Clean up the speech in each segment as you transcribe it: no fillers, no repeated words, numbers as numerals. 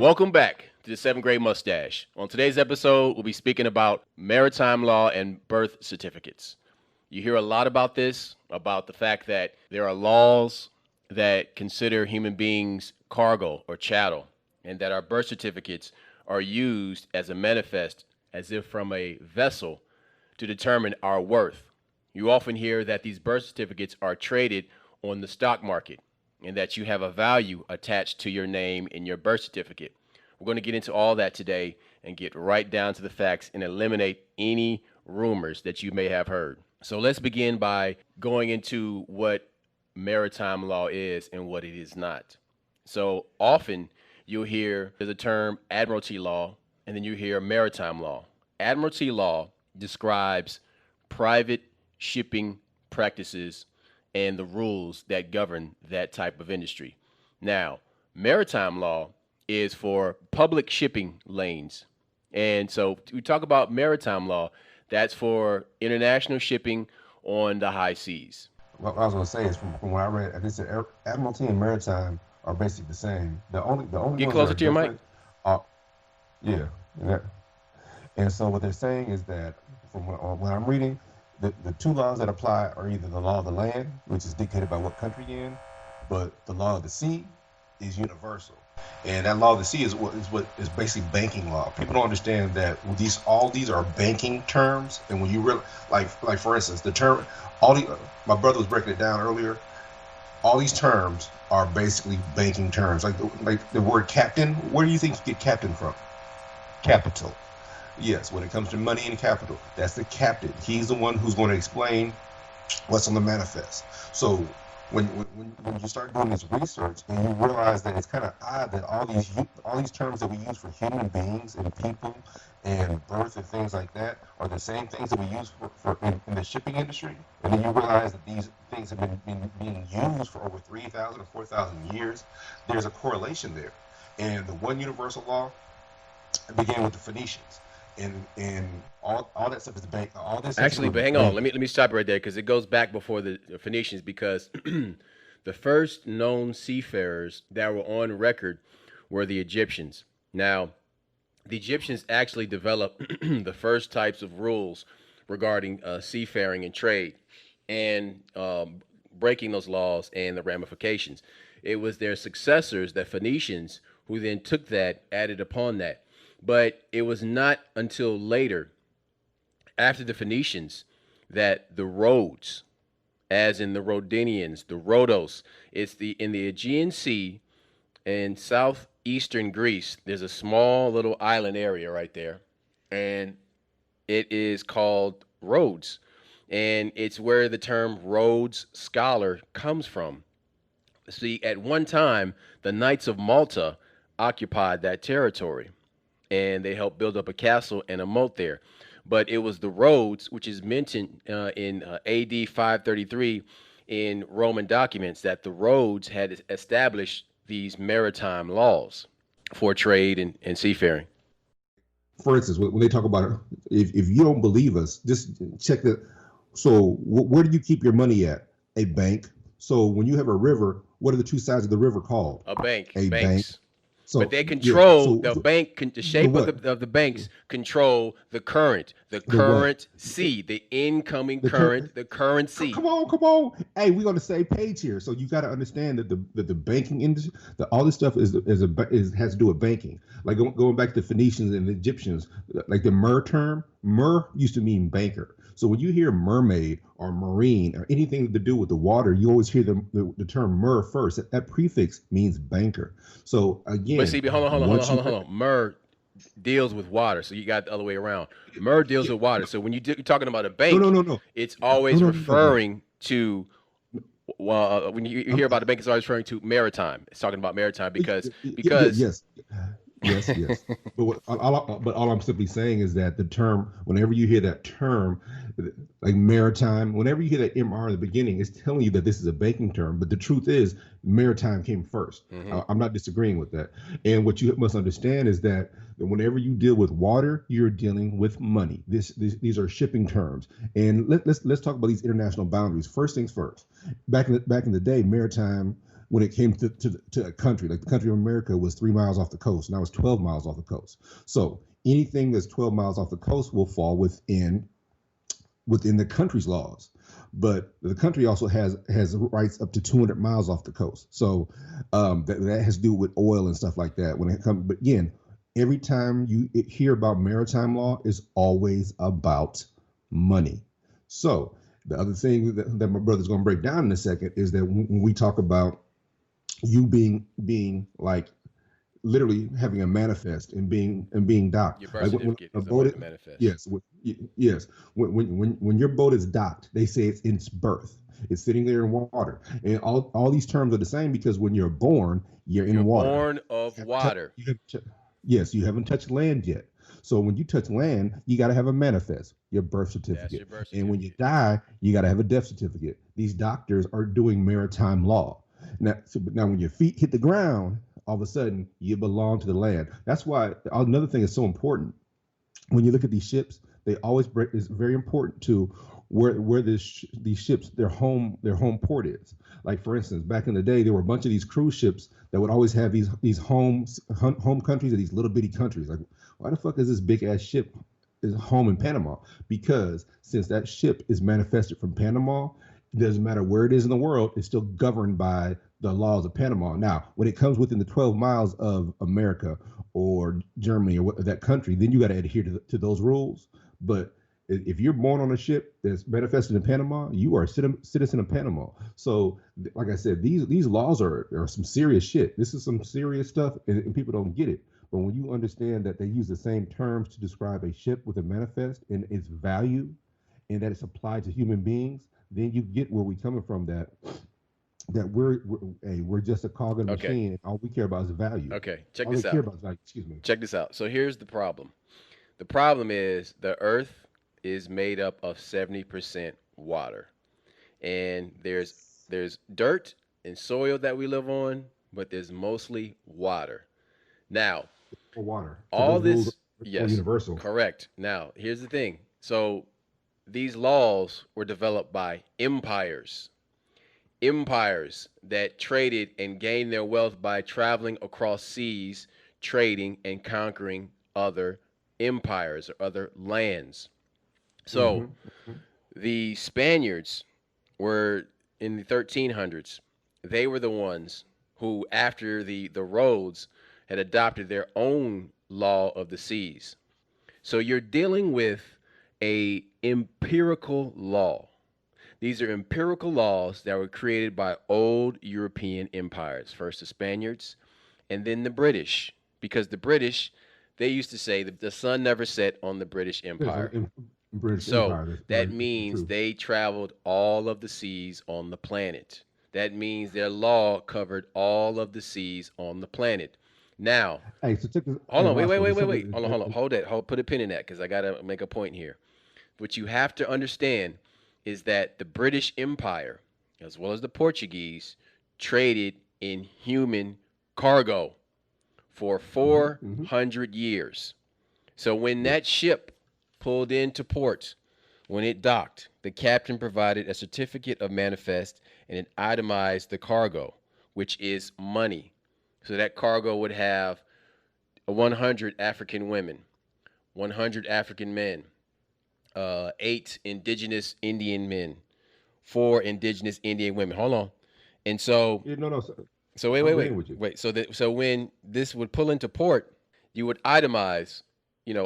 Welcome back to the seventh grade mustache. On today's episode, we'll be speaking about maritime law and birth certificates. You hear a lot about this, about the fact that there are laws that consider human beings cargo or chattel, and that our birth certificates are used as a manifest, as if from a vessel, to determine our worth. You often hear that these birth certificates are traded on the stock market and that you have a value attached to your name in your birth certificate. We're going to get into all that today and get right down to the facts and eliminate any rumors that you may have heard. So let's begin by going into what maritime law is and what it is not. So often you'll hear the term admiralty law and then you hear maritime law. Admiralty law describes private shipping practices and the rules that govern that type of industry. Now, maritime law is for public shipping lanes. And so we talk about maritime law, that's for international shipping on the high seas. What I was going to say is from what I read, I said admiralty and maritime are basically the same. The only Get ones closer that are to your mic. different are, yeah. And so what they're saying is that from what I'm reading, the two laws that apply are either the law of the land, which is dictated by what country you're in, but the law of the sea is universal. And that law of the sea is what is basically banking law. People don't understand that all these are banking terms, and when you really like for instance, the term my brother was breaking it down earlier. All these terms are basically banking terms. Like the word captain. Where do you think you get captain from? Capital. Yes, when it comes to money and capital, that's the captain. He's the one who's going to explain what's on the manifest. So when you start doing this research and you realize that it's kind of odd that all these terms that we use for human beings and people and birth and things like that are the same things that we use in the shipping industry, and then you realize that these things have been being used for over 3,000 or 4,000 years, there's a correlation there. And the one universal law began with the Phoenicians. And all that stuff is bank. All this actually, but hang on. Let me stop right there because it goes back before the Phoenicians. Because the first known seafarers that were on record were the Egyptians. Now, the Egyptians actually developed the first types of rules regarding seafaring and trade, and breaking those laws and the ramifications. It was their successors, the Phoenicians, who then took that, added upon that. But it was not until later, after the Phoenicians, that the roads, as in the Rhodanians, the Rhodos, it's in the Aegean Sea in southeastern Greece. There's a small little island area right there, and it is called Rhodes, and it's where the term Rhodes Scholar comes from. See, at one time, the Knights of Malta occupied that territory, and they helped build up a castle and a moat there. But it was the Rhodes, which is mentioned in AD 533 in Roman documents, that the Rhodes had established these maritime laws for trade and seafaring. For instance, when they talk about it, if you don't believe us, just check that. So where do you keep your money at? A bank. So when you have a river, what are the two sides of the river called? A bank. A bank. So, but they control the bank. The shape of the banks control the current sea, the incoming current, the currency. Come on! Hey, we're on the same page here. So you got to understand that the banking industry, that all this stuff has to do with banking. Like going back to the Phoenicians and the Egyptians, like the mer term, mer used to mean banker. So when you hear mermaid or marine or anything to do with the water, you always hear the term mer first. That prefix means banker. So again, but see, hold on. Mer deals with water, so you got the other way around. Mer deals with water. So when you're talking about a bank, no. It's always referring to. Well, when you hear about a bank, it's always referring to maritime. It's talking about maritime because yes. But all I'm simply saying is that the term, whenever you hear that term, like maritime, whenever you hear that MR in the beginning, it's telling you that this is a banking term. But the truth is, maritime came first. I'm not disagreeing with that. And what you must understand is that whenever you deal with water, you're dealing with money. These are shipping terms. And let's talk about these international boundaries. First things first. Back in the day, maritime when it came to a country. Like the country of America was 3 miles off the coast. Now it's 12 miles off the coast. So anything that's 12 miles off the coast will fall within the country's laws. But the country also has rights up to 200 miles off the coast. So that has to do with oil and stuff like that. When it comes, but again, every time you hear about maritime law, is always about money. So the other thing that my brother's going to break down in a second is that when we talk about you being like literally having a manifest and being docked. Your birth certificate is a manifest. Yes, yes. When your boat is docked, they say it's in its berth. It's sitting there in water, and all these terms are the same because when you're born, you're in water. Born of water. Yes, you haven't touched land yet. So when you touch land, you got to have a manifest, your birth certificate. That's your birth certificate. And when you die, you got to have a death certificate. These doctors are doing maritime law. Now when your feet hit the ground, all of a sudden you belong to the land. That's why another thing is so important. When you look at these ships, they always it's very important to where these ships their home port is. Like for instance, back in the day, there were a bunch of these cruise ships that would always have these home countries or these little bitty countries. Like, why the fuck is this big ass ship is home in Panama? Because since that ship is manifested from Panama, it doesn't matter where it is in the world, it's still governed by the laws of Panama. Now, when it comes within the 12 miles of America or Germany or that country, then you got to adhere to those rules. But if you're born on a ship that's manifested in Panama, you are a citizen of Panama. So, like I said, these laws are some serious shit. This is some serious stuff, and people don't get it. But when you understand that they use the same terms to describe a ship with a manifest and its value, and that it's applied to human beings, then you get where we're coming from. That we're just a cog in the machine, and all we care about is value. Okay, check this out. Excuse me. Check this out. So here's the problem. The problem is the Earth is made up of 70% water, and there's dirt and soil that we live on, but there's mostly water. Now, water. All this, yes, universal. Correct. Now, here's the thing. So these laws were developed by empires that traded and gained their wealth by traveling across seas, trading and conquering other empires or other lands. So the Spaniards were in the 1300s. They were the ones who, after the roads, had adopted their own law of the seas. So you're dealing with a empirical law. These are empirical laws that were created by old European empires, first the Spaniards and then the British, because the British, they used to say that the sun never set on the British Empire. So that means they traveled all of the seas on the planet. That means their law covered all of the seas on the planet. Now, hey, so hold on, wait. Hold that. Put a pin in that because I got to make a point here. What you have to understand is that the British Empire, as well as the Portuguese, traded in human cargo for 400 years. So when that ship pulled into port, when it docked, the captain provided a certificate of manifest and it itemized the cargo, which is money. So that cargo would have 100 African women, 100 African men, 8 indigenous Indian men, 4 indigenous Indian women. Hold on. And so, so wait. So when this would pull into port, you would itemize,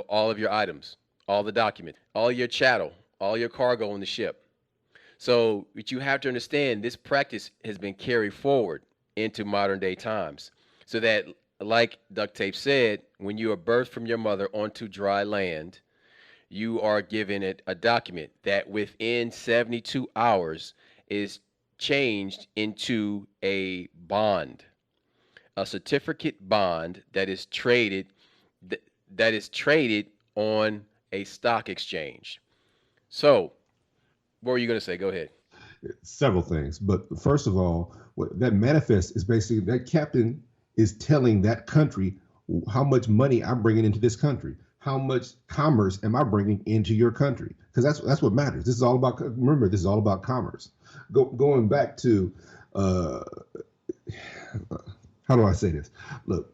all of your items, all the documents, all your chattel, all your cargo on the ship. So what you have to understand, this practice has been carried forward into modern day times. So that, like Duct Tape said, when you are birthed from your mother onto dry land, you are given a document that within 72 hours is changed into a bond, a certificate bond that is traded on a stock exchange. So, what were you going to say? Go ahead. Several things, but first of all, that manifest is basically that captain is telling that country how much money I'm bringing into this country. How much commerce am I bringing into your country? Because that's what matters. This is all about. Remember, this is all about commerce. Going back to how do I say this? Look,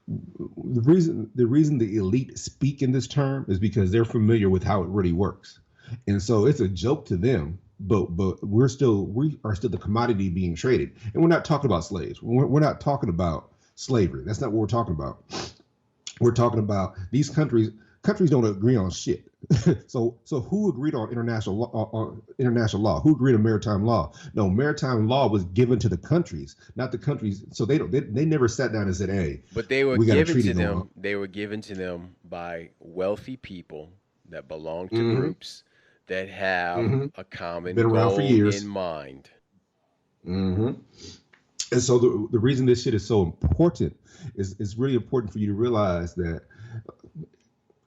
the reason the elite speak in this term is because they're familiar with how it really works, and so it's a joke to them. But we are still the commodity being traded, and we're not talking about slaves. We're not talking about slavery. That's not what we're talking about. We're talking about these countries don't agree on shit. So who agreed on international law? Who agreed on maritime law? No, maritime law was given to the countries, not the countries. So they never sat down and said, hey, But they were we got a given treaty to going them. on. They were given to them by wealthy people that belong to Mm-hmm. groups that have Mm-hmm. a common Been around for goal in years. mind. Mm-hmm. And so the reason this shit is so important is it's really important for you to realize that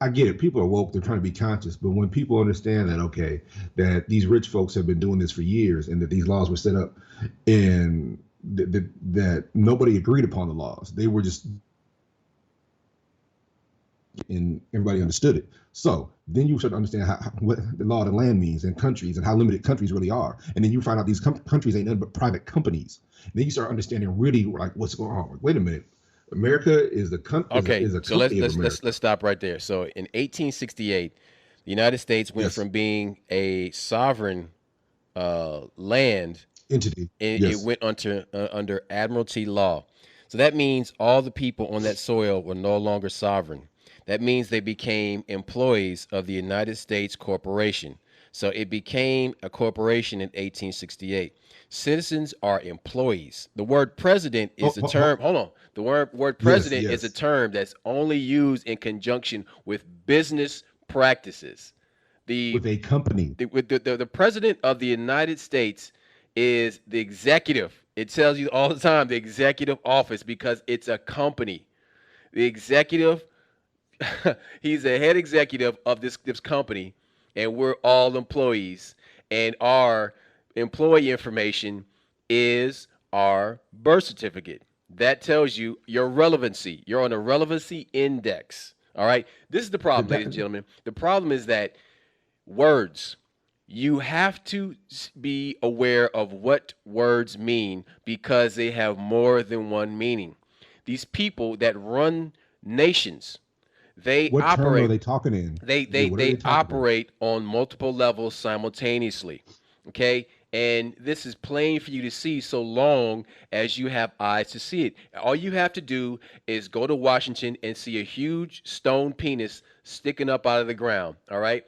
I get it. People are woke. They're trying to be conscious. But when people understand that, okay, that these rich folks have been doing this for years and that these laws were set up and that nobody agreed upon the laws, they were just, and everybody understood it. So then you start to understand what the law of the land means and countries and how limited countries really are. And then you find out these countries ain't nothing but private companies. And then you start understanding really like what's going on. Like, wait a minute. America is Okay, is a so let's company of let's let's America. let's stop right there. So in 1868, the United States went Yes. from being a sovereign land, Entity. it Yes. went under admiralty law. So that means all the people on that soil were no longer sovereign. That means they became employees of the United States Corporation. So it became a corporation in 1868. Citizens are employees. The word president is a term. Hold on. The word Yes. president is a Yes. term that's only used in conjunction with business practices. The With a company. the president of the United States is the executive. It tells you all the time the executive office because it's a company. The executive, he's the head executive of this company, and we're all employees. And our employee information is our birth certificate. That tells you your relevancy. You're on a relevancy index. All right. This is the problem, ladies and That, gentlemen. The problem is that words, you have to be aware of what words mean because they have more than one meaning. These people that run nations, they what term are operate they talking in? they Yeah, they what are they they talking in? operate on multiple levels simultaneously. Okay? And this is plain for you to see so long as you have eyes to see it. All you have to do is go to Washington and see a huge stone penis sticking up out of the ground. All right?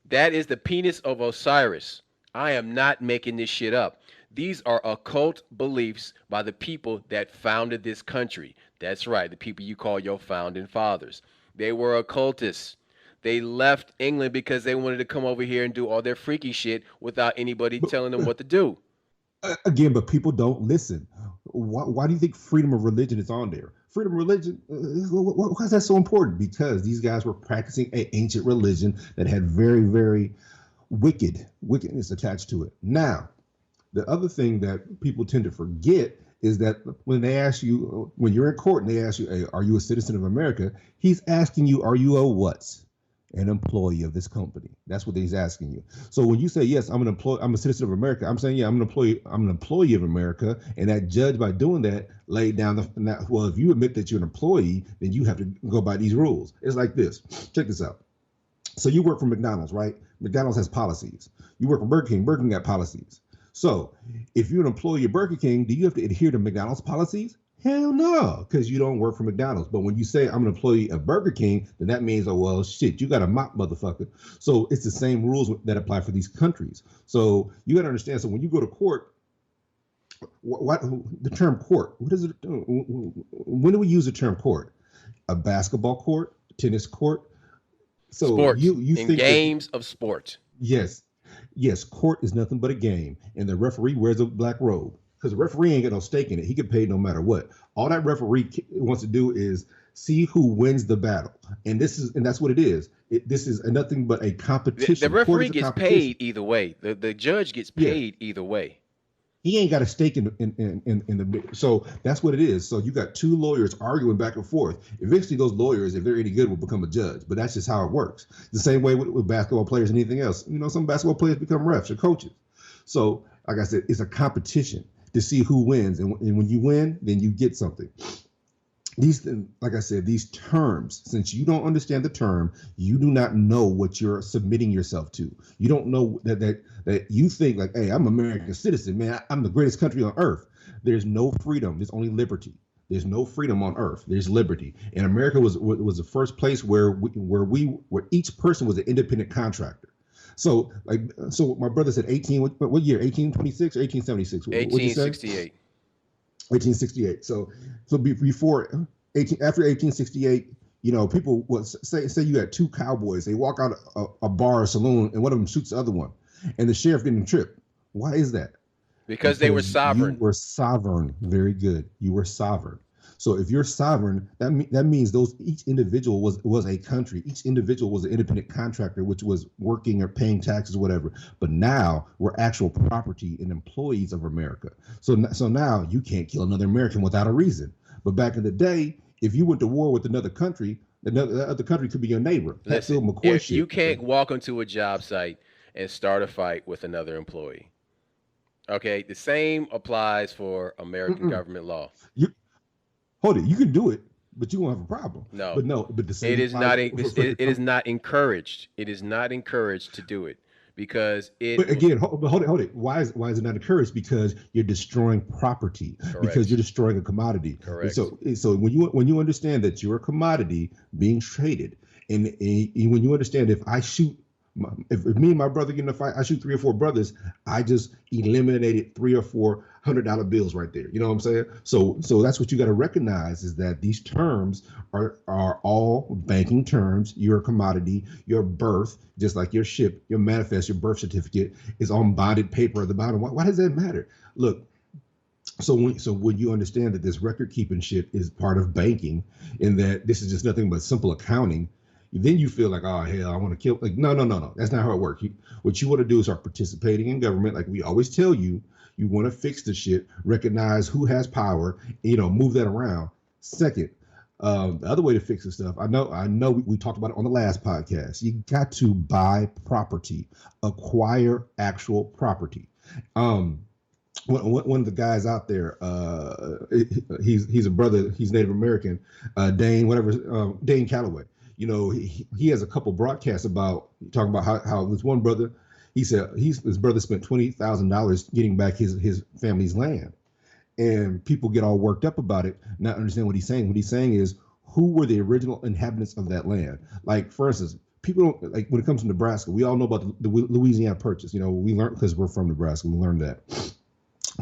That is the penis of Osiris. I am not making this shit up. These are occult beliefs by the people that founded this country. That's right, the people you call your founding fathers. They were occultists. They left England because they wanted to come over here and do all their freaky shit without anybody But telling them what to do. again, but people don't listen. Why do you think freedom of religion is on there? Freedom of religion, why is that so important? Because these guys were practicing an ancient religion that had very, very wickedness attached to it. Now, the other thing that people tend to forget is that when they ask you, when you're in court and they ask you, hey, are you a citizen of America? He's asking you, are you a what? An employee of this company. That's what he's asking you. So when you say yes, I'm a citizen of America. I'm saying yeah, I'm an employee of America, and that judge by doing that laid down well, if you admit that you're an employee, then you have to go by these rules. It's like this. Check this out. So you work for McDonald's, right? McDonald's has policies. You work for Burger King. Burger King got policies. So if you're an employee of Burger King, do you have to adhere to McDonald's policies? Hell no, because you don't work for McDonald's. But when you say I'm an employee of Burger King, then that means, oh, well, shit, you got a mop, motherfucker. So it's the same rules that apply for these countries. So you got to understand. So when you go to court, what the term court, what is it? When do we use the term court? A basketball court, tennis court. So Sports. you In think that, games of sport. yes, yes, court is nothing but a game, and the referee wears a black robe because the referee ain't got no stake in it. He get paid no matter what. All that referee wants to do is see who wins the battle, and that's what it is. This is nothing but a The competition. Court referee is a gets competition. paid either way. The judge gets Yeah, paid either way. he ain't got a stake in the. So that's what it is. So you got two lawyers arguing back and forth. Eventually, those lawyers, if they're any good, will become a judge. But that's just how it works. The same way with basketball players and anything else. You know, some basketball players become refs or coaches. So, like I said, it's a competition. to see who wins. And when you win, then you get something. These, like I said, these terms, since you don't understand the term, you do not know what you're submitting yourself to. You don't know that you think like, hey, I'm an American citizen, man. I'm the greatest country on earth. There's no freedom. There's only liberty. There's no freedom on earth. There's liberty. And America was the first place where each person was an independent contractor. So my brother said 18. What year? 1826 or 1876? 1868. 1868. So before 18, after 1868, people would say you had two cowboys. They walk out a bar or saloon, and one of them shoots the other one, and the sheriff didn't trip. Why is that? Because they were sovereign. You were sovereign. Very good. You were sovereign. So if you're sovereign, that means each individual was a country. Each individual was an independent contractor, which was working or paying taxes, or whatever. But now we're actual property and employees of America. So now you can't kill another American without a reason. But back in the day, if you went to war with another country, that other country could be your neighbor. Listen, if you can't walk onto a job site and start a fight with another employee. Okay, the same applies for American government law. Hold it, you can do it, but you won't have a problem. But the same. It is not. It is not encouraged. It is not encouraged to do it because it. But again, hold it. Why is it not encouraged? Because you're destroying property. Correct. Because you're destroying a commodity. Correct. And so when you understand that you're a commodity being traded, and when you understand if me and my brother get in a fight, I shoot 3 or 4 brothers, I just eliminated 3 or 4 $100 bills right there. You know what I'm saying? So that's what you got to recognize, is that these terms are all banking terms. You're a commodity. Your birth, just like your ship, your manifest, your birth certificate is on bonded paper at the bottom. Why does that matter? Look, so when you understand that this record keeping shit is part of banking, and that this is just nothing but simple accounting, then you feel like, oh, hell, I want to kill. Like, no. That's not how it works. What you want to do is start participating in government. Like we always tell you, you want to fix the shit, recognize who has power, move that around. Second, the other way to fix this stuff, I know we talked about it on the last podcast. You got to buy property, acquire actual property. One of the guys out there, he's a brother, he's Native American, Dane Calloway. He has a couple broadcasts talking about how this one brother, he said his brother spent $20,000 getting back his family's land, and people get all worked up about it, not understand what he's saying. What he's saying is, who were the original inhabitants of that land? Like, for instance, people don't, like, when it comes to Nebraska, we all know about the Louisiana Purchase. We learned, because we're from Nebraska, we learned that.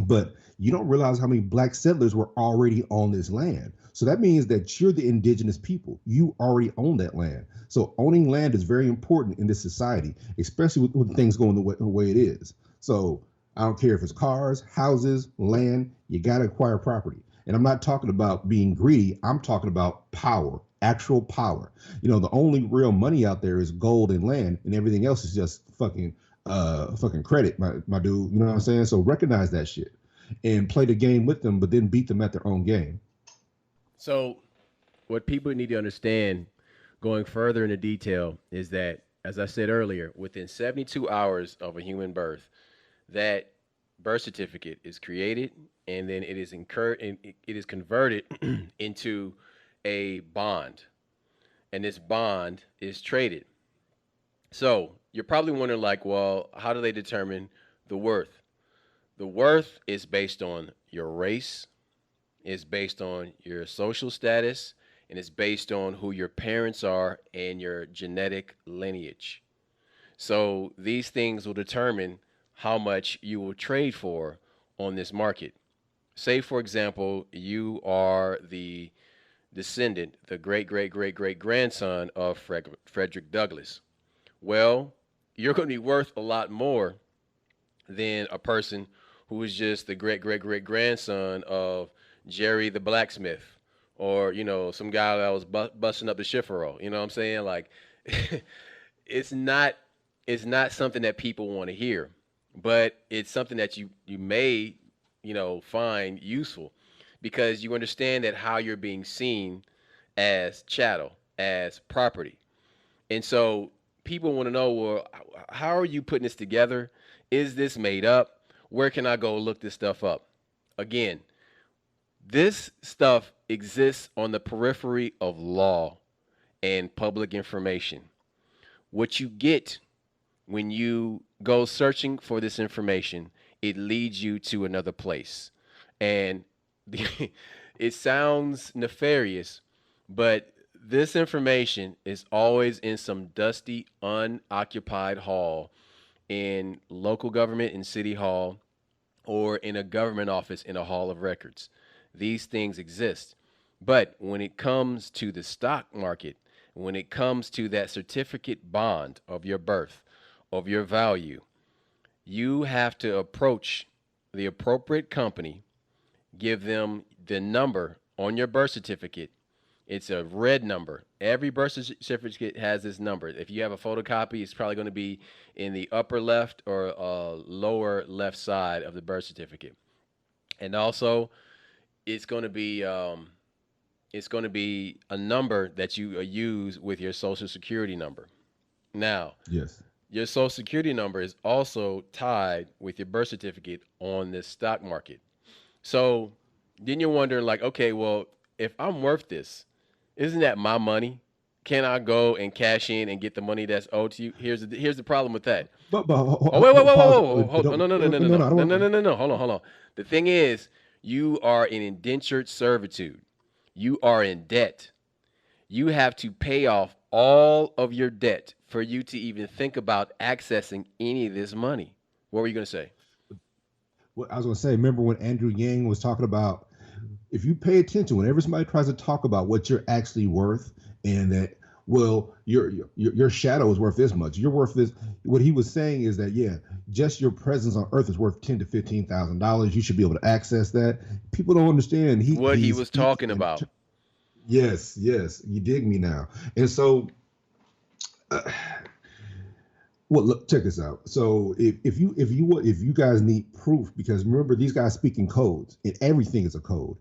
But you don't realize how many black settlers were already on this land. So that means that you're the indigenous people. You already own that land. So owning land is very important in this society, especially with things going the way it is. So I don't care if it's cars, houses, land, you got to acquire property. And I'm not talking about being greedy. I'm talking about power, actual power. The only real money out there is gold and land, and everything else is just fucking credit, my dude. You know what I'm saying? So recognize that shit and play the game with them, but then beat them at their own game. So what people need to understand, going further into detail, is that, as I said earlier, within 72 hours of a human birth, that birth certificate is created, and then it is converted into a bond, and this bond is traded. So you're probably wondering, like, well, how do they determine the worth? The worth is based on your race, is based on your social status, and it's based on who your parents are and your genetic lineage. So these things will determine how much you will trade for on this market. Say, for example, you are the descendant, the great-great-great-great-grandson of Frederick Douglass. Well, you're going to be worth a lot more than a person who is just the great-great-great-grandson of Jerry the blacksmith, or some guy that was busting up the shifero. You know what I'm saying? Like, it's not something that people want to hear, but it's something that you may find useful, because you understand that how you're being seen as chattel, as property. And so people want to know, well, how are you putting this together? Is this made up? Where can I go look this stuff up? again, this stuff exists on the periphery of law and public information. What you get when you go searching for this information, it leads you to another place. And it sounds nefarious, but this information is always in some dusty, unoccupied hall in local government, in city hall, or in a government office in a hall of records. These things exist. But when it comes to the stock market, when it comes to that certificate bond of your birth, of your value, you have to approach the appropriate company, give them the number on your birth certificate. It's a red number. Every birth certificate has this number. If you have a photocopy, it's probably going to be in the upper left or lower left side of the birth certificate. And also, it's going to be a number that you use with your social security number. Now, Yes. your social security number is also tied with your birth certificate on this stock market. So then you're wondering, like, okay, well, if I'm worth this, isn't that my money? Can I go and cash in and get the money that's owed to you? Here's the problem with that. But Oh, wait, wait, wait, pause. whoa, hold, no, no, no, no, no, no, I no, don't no, want. no, no, no, hold on, hold on. The thing is, you are in indentured servitude. You are in debt. You have to pay off all of your debt for you to even think about accessing any of this money. What were you going to say? What I was going to say, remember when Andrew Yang was talking about if you pay attention, whenever somebody tries to talk about what you're actually worth, and that, well, your shadow is worth this much, you're worth this. What he was saying is that, yeah, just your presence on Earth is worth $10,000 to $15,000. You should be able to access that. People don't understand. What he was talking about. Yes, you dig me now. And so, well, look, check this out. So if you guys need proof, because remember these guys speak in codes, and everything is a code.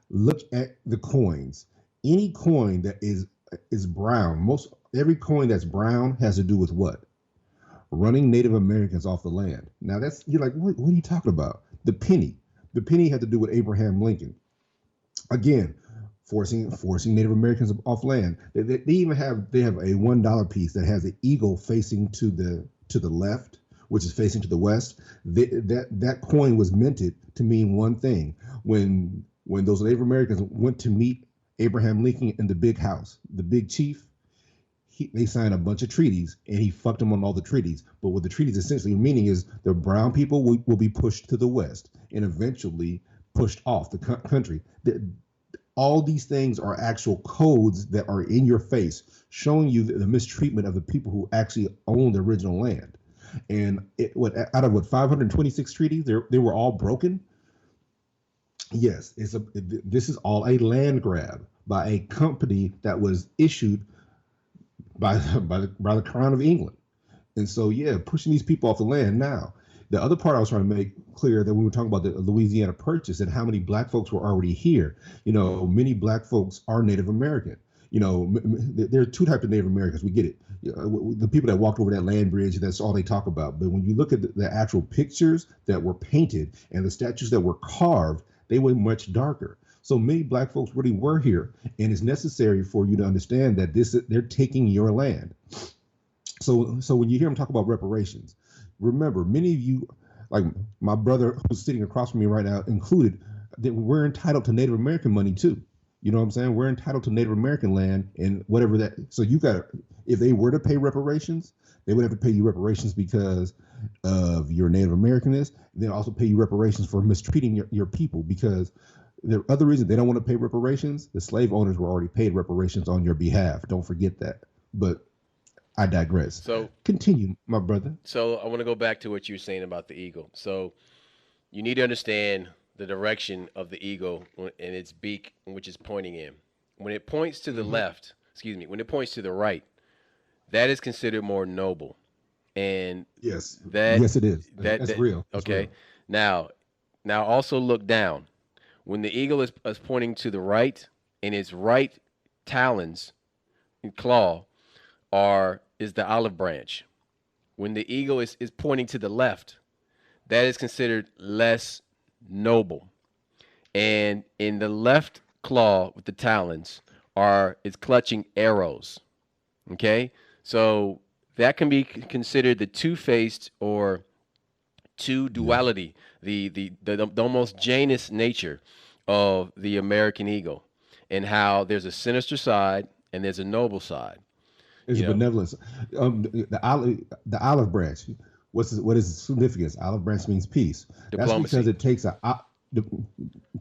Look at the coins. Any coin that is brown, most every coin that's brown has to do with what? Running Native Americans off the land. Now that's, you're like, what are you talking about? The penny had to do with Abraham Lincoln. Again, forcing Native Americans off land. They even have a $1 piece that has an eagle facing to the left, which is facing to the west. That coin was minted to mean one thing. When those Native Americans went to meet Abraham Lincoln in the big house, the big chief, they signed a bunch of treaties, and he fucked them on all the treaties. But what the treaties essentially meaning is the brown people will be pushed to the west and eventually pushed off the country. All these things are actual codes that are in your face, showing you the mistreatment of the people who actually own the original land. And out of 526 treaties, they were all broken. Yes, this is all a land grab by a company that was issued by the Crown of England. And so, yeah, pushing these people off the land. Now, the other part I was trying to make clear, that we were talking about the Louisiana Purchase and how many black folks were already here. Many black folks are Native American. There are two types of Native Americans. We get it. The people that walked over that land bridge, that's all they talk about. But when you look at the actual pictures that were painted and the statues that were carved, they were much darker. So many black folks really were here, and it's necessary for you to understand that they're taking your land. So when you hear them talk about reparations, remember, many of you, like my brother who's sitting across from me right now included, that we're entitled to Native American money too. You know what I'm saying? We're entitled to Native American land and whatever that. So you got, if they were to pay reparations, they would have to pay you reparations because of your Native Americanness. Then also pay you reparations for mistreating your people, because the other reason they don't want to pay reparations, the slave owners were already paid reparations on your behalf. Don't forget that. But I digress. So continue, my brother. So I want to go back to what you were saying about the eagle. So you need to understand the direction of the eagle and its beak, which is pointing in. When it points to the left, when it points to the right, that is considered more noble. And yes, it is. That's real. That's okay. Real. Now also look down. When the eagle is pointing to the right, and its right talons and claw is the olive branch. When the eagle is pointing to the left, that is considered less noble. and in the left claw with the talons are is clutching arrows. Okay, so that can be considered the two-faced or two Yeah. duality, the almost Janus nature of the American eagle, and how there's a sinister side and there's a noble side. There's You a know, benevolence. The olive branch. What is its significance? Olive branch means peace. That's because diplomacy. it takes the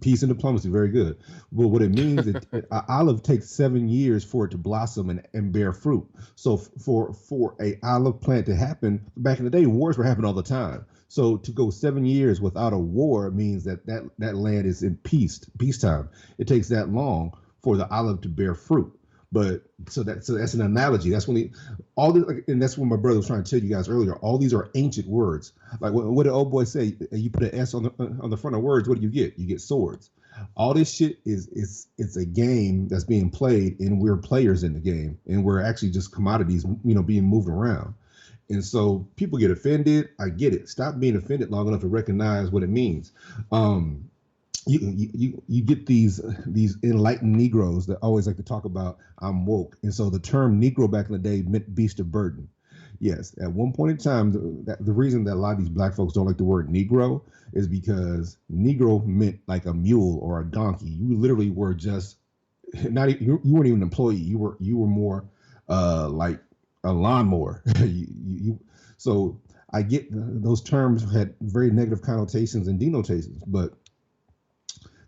peace and diplomacy. Very good. Well, what it means, a olive takes 7 years for it to blossom and bear fruit. So for a olive plant to happen, back in the day, wars were happening all the time. So to go 7 years without a war means that land is in peacetime. It takes that long for the olive to bear fruit. But so that's an analogy. That's when all this, and that's what my brother was trying to tell you guys earlier. All these are ancient words. Like what did old boy say? You put an S on the front of words. What do you get? You get swords. All this shit is it's a game that's being played, and we're players in the game, and we're actually just commodities, being moved around. And so people get offended. I get it. Stop being offended long enough to recognize what it means. You get these enlightened Negroes that always like to talk about I'm woke, and so the term Negro back in the day meant beast of burden. Yes, at one point in time, the reason that a lot of these black folks don't like the word Negro is because Negro meant like a mule or a donkey. You literally were just you weren't even an employee. You were more like a lawnmower. So I get those terms had very negative connotations and denotations, but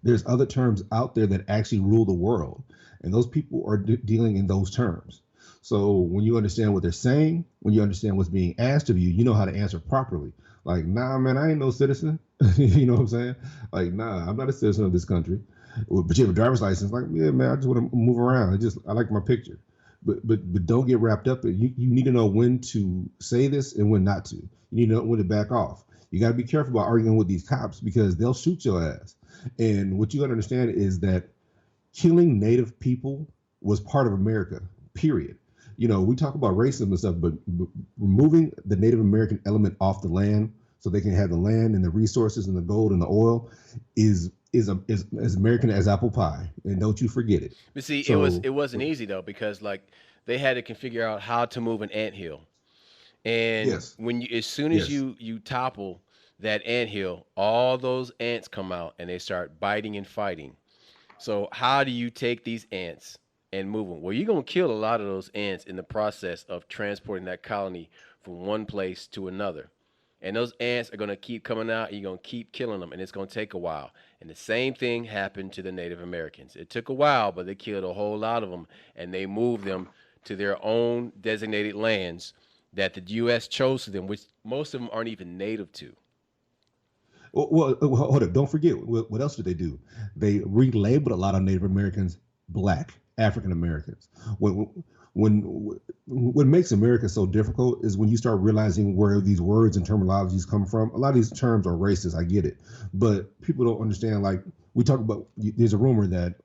there's other terms out there that actually rule the world, and those people are dealing in those terms. So when you understand what they're saying, when you understand what's being asked of you, you know how to answer properly. Like, nah, man, I ain't no citizen. You know what I'm saying? Like, nah, I'm not a citizen of this country. But you have a driver's license. Like, yeah, man, I just want to move around. I like my picture. But don't get wrapped up. You need to know when to say this and when not to. You need to know when to back off. You got to be careful about arguing with these cops because they'll shoot your ass. And what you got to understand is that killing Native people was part of America, period. We talk about racism and stuff, but removing the Native American element off the land so they can have the land and the resources and the gold and the oil is as American as apple pie. And don't you forget it. But see, So it wasn't easy though because like they had to figure out how to move an anthill, and yes, when you as soon as yes. you topple that anthill, all those ants come out and they start biting and fighting. So how do you take these ants and move them? Well, you're gonna kill a lot of those ants in the process of transporting that colony from one place to another. And those ants are gonna keep coming out, and you're gonna keep killing them, and it's gonna take a while. And the same thing happened to the Native Americans. It took a while, but they killed a whole lot of them, and they moved them to their own designated lands that the U.S. chose for them, which most of them aren't even native to. Well, hold up. Don't forget what else did they do? They relabeled a lot of Native Americans black, African Americans. When what makes America so difficult is when you start realizing where these words and terminologies come from. A lot of these terms are racist. I get it, but people don't understand. Like we talk about, there's a rumor that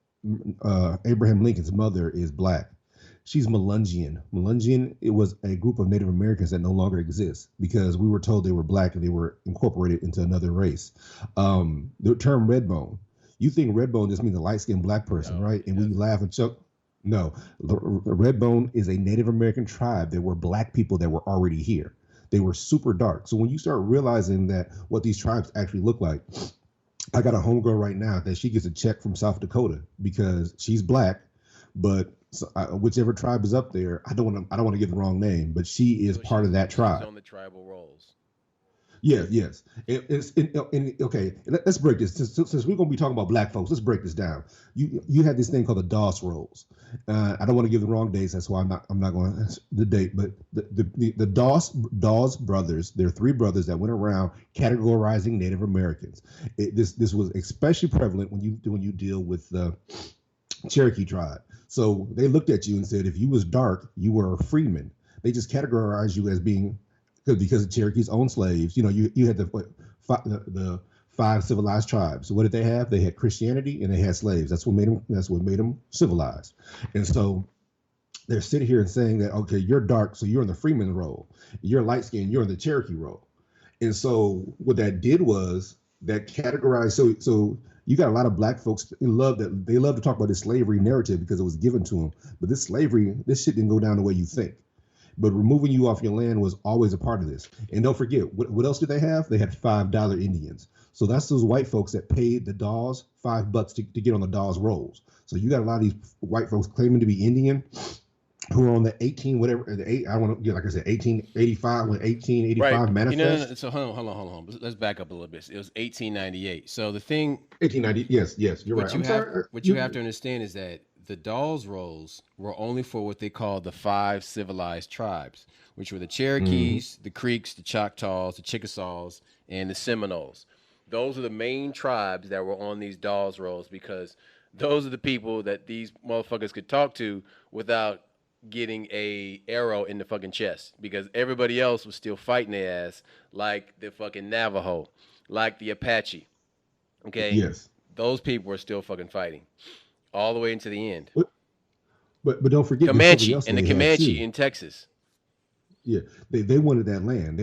Abraham Lincoln's mother is black. She's Melungeon. Melungeon, it was a group of Native Americans that no longer exists because we were told they were black and they were incorporated into another race. The term redbone, you think redbone just means a light-skinned black person, No, right? it And we doesn't. laugh and chuck. No, the redbone is a Native American tribe that were black people that were already here. They were super dark. So when you start realizing that what these tribes actually look like, I got a homegirl right now that she gets a check from South Dakota because she's black, but whichever tribe is up there, I don't want to give the wrong name, but she is So part of that she's tribe. on the tribal rolls. Yes, yes. Okay. Let's break this since we're gonna be talking about black folks. Let's break this down. You had this thing called the DOS rolls. I don't want to give the wrong dates. That's why I'm not going to the date. But the DOS brothers. There are three brothers that went around categorizing Native Americans. This was especially prevalent when you deal with the Cherokee tribe. So they looked at you and said, if you was dark, you were a freeman. They just categorized you as being because the Cherokees owned slaves. You had the five civilized tribes. So what did they have? They had Christianity and they had slaves. That's what made them civilized. And so they're sitting here and saying that, okay, you're dark, so you're in the freeman role. You're light skinned, you're in the Cherokee role. And so what that did was that categorized. So You got a lot of black folks in love that they love to talk about this slavery narrative because it was given to them. But this slavery, this shit didn't go down the way you think. But removing you off your land was always a part of this. And don't forget, what else did they have? They had $5 Indians. So that's those white folks that paid the Dawes $5 to get on the Dawes rolls. So you got a lot of these white folks claiming to be Indian who are on the 18 whatever the 8 I want to like I said 1885 when 1885 right. manifest. So hold on. Let's back up a little bit. It was 1898. So the thing 1890. Yes, you're right. What you have to understand is that the Dawes rolls were only for what they called the 5 civilized tribes, which were the Cherokees, the Creeks, the Choctaws, the Chickasaws, and the Seminoles. Those are the main tribes that were on these Dawes rolls because those are the people that these motherfuckers could talk to without getting a arrow in the fucking chest, because everybody else was still fighting their ass, like the fucking Navajo, like the Apache. Okay? Yes. Those people were still fucking fighting all the way into the end. But don't forget Comanche and the Comanche in Texas. Yeah, they wanted that land.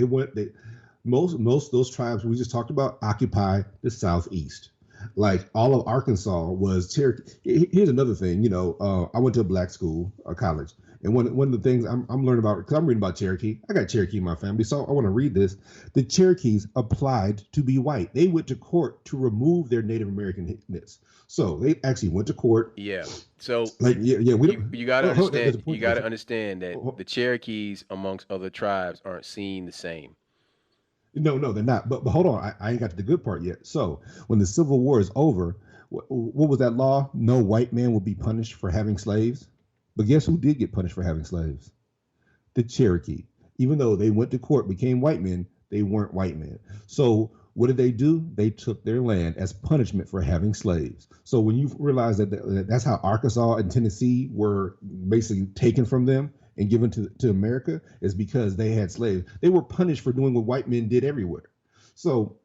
Most of those tribes we just talked about occupy the southeast. Like all of Arkansas was Cherokee. Here's another thing. I went to a black school, a college, and one of the things I'm learning about, because I'm reading about Cherokee. I got Cherokee in my family, so I want to read this. The Cherokees applied to be white. They went to court to remove their Native Americanness. So they actually went to court. Yeah. So you got to understand. You got to understand that the Cherokees, amongst other tribes, aren't seen the same. No, they're not. But hold on, I ain't got to the good part yet. So when the Civil War is over, what was that law? No white man will be punished for having slaves. But guess who did get punished for having slaves? The Cherokee. Even though they went to court, became white men, they weren't white men. So what did they do? They took their land as punishment for having slaves. So when you realize that that's how Arkansas and Tennessee were basically taken from them and given to America, is because they had slaves. They were punished for doing what white men did everywhere. So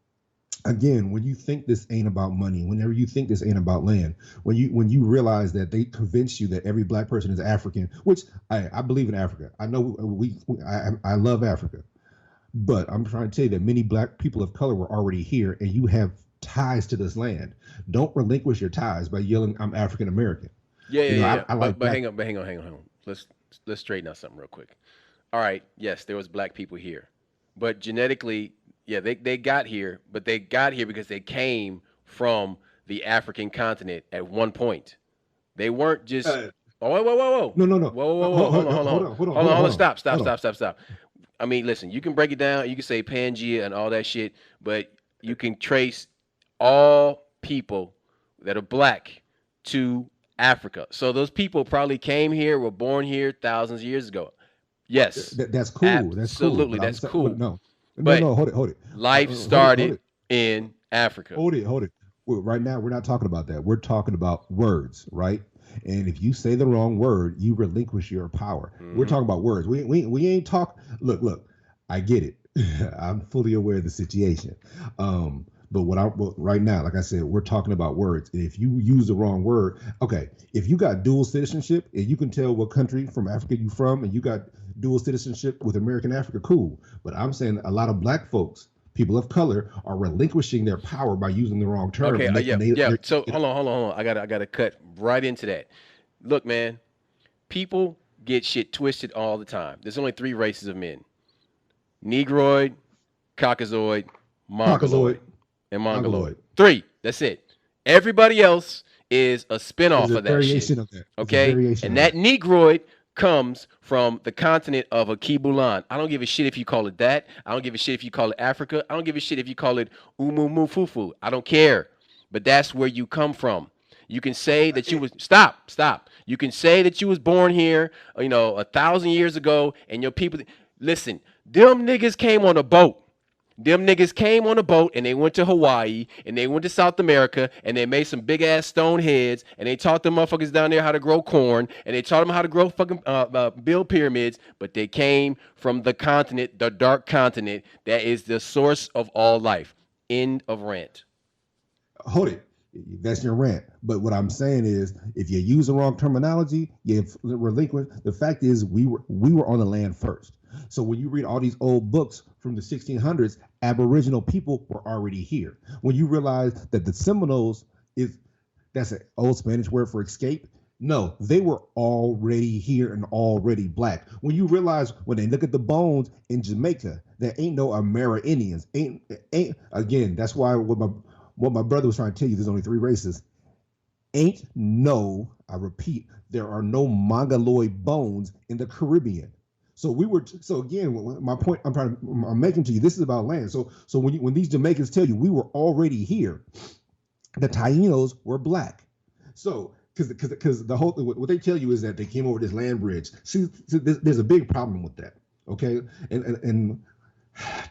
again, when you think this ain't about money, whenever you think this ain't about land, when you realize that they convince you that every black person is African, which I believe in Africa. I know I love Africa, but I'm trying to tell you that many black people of color were already here, and you have ties to this land. Don't relinquish your ties by yelling, "I'm African American." Yeah. But hang on. Let's straighten out something real quick. All right, yes, there was black people here, but genetically, yeah, they got here, but they got here because they came from the African continent at one point. They weren't just. Whoa. No. Whoa. Hold on. Stop. I mean, listen, you can break it down. You can say Pangea and all that shit, but you can trace all people that are black to Africa. So those people probably came here, were born here thousands of years ago. Yes. That's cool. Absolutely, that's cool. No, hold it. Life started in Africa. Hold it. Well, right now, we're not talking about that. We're talking about words, right? And if you say the wrong word, you relinquish your power. Mm-hmm. We're talking about words. We ain't talk. Look, I get it. I'm fully aware of the situation. But right now, like I said, we're talking about words. And if you use the wrong word, okay, if you got dual citizenship and you can tell what country from Africa you from, and you got dual citizenship with American Africa, cool. But I'm saying a lot of black folks, people of color, are relinquishing their power by using the wrong term. Okay, yeah. So hold on. I gotta cut right into that. Look, man, people get shit twisted all the time. There's only 3 races of men: Negroid, Caucasoid, Mongoloid. And Mongoloid. 3. That's it. Everybody else is a spinoff of that shit. Okay? And that Negroid comes from the continent of Akibulan. I don't give a shit if you call it that. I don't give a shit if you call it Africa. I don't give a shit if you call it Umumufufu. I don't care. But that's where you come from. You can say that you was stop. You can say that you was born here, 1,000 years ago, and your people. Listen, them niggas came on a boat. Them niggas came on a boat and they went to Hawaii and they went to South America and they made some big ass stone heads and they taught them motherfuckers down there how to grow corn and they taught them how to grow fucking build pyramids. But they came from the continent, the dark continent that is the source of all life. End of rant. Hold it. That's your rant. But what I'm saying is, if you use the wrong terminology, you relinquish. The fact is, we were on the land first. So when you read all these old books from the 1600s, Aboriginal people were already here. When you realize that the Seminoles is that's an old Spanish word for escape. No, they were already here and already black. When you realize when they look at the bones in Jamaica, there ain't no Amerindians. Ain't again. That's why what my brother was trying to tell you. There's only three races. Ain't no. I repeat, there are no Mongoloid bones in the Caribbean. So we were. So again, my point I'm making to you. This is about land. So when these Jamaicans tell you we were already here, the Tainos were black. So because the whole what they tell you is that they came over this land bridge. See, there's a big problem with that. Okay, and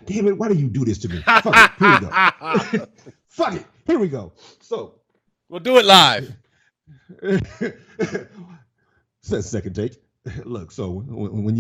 damn it, why do you do this to me? Fuck it, here we go. Fuck it, here we go. So we'll do it live. Says second take. Look, so when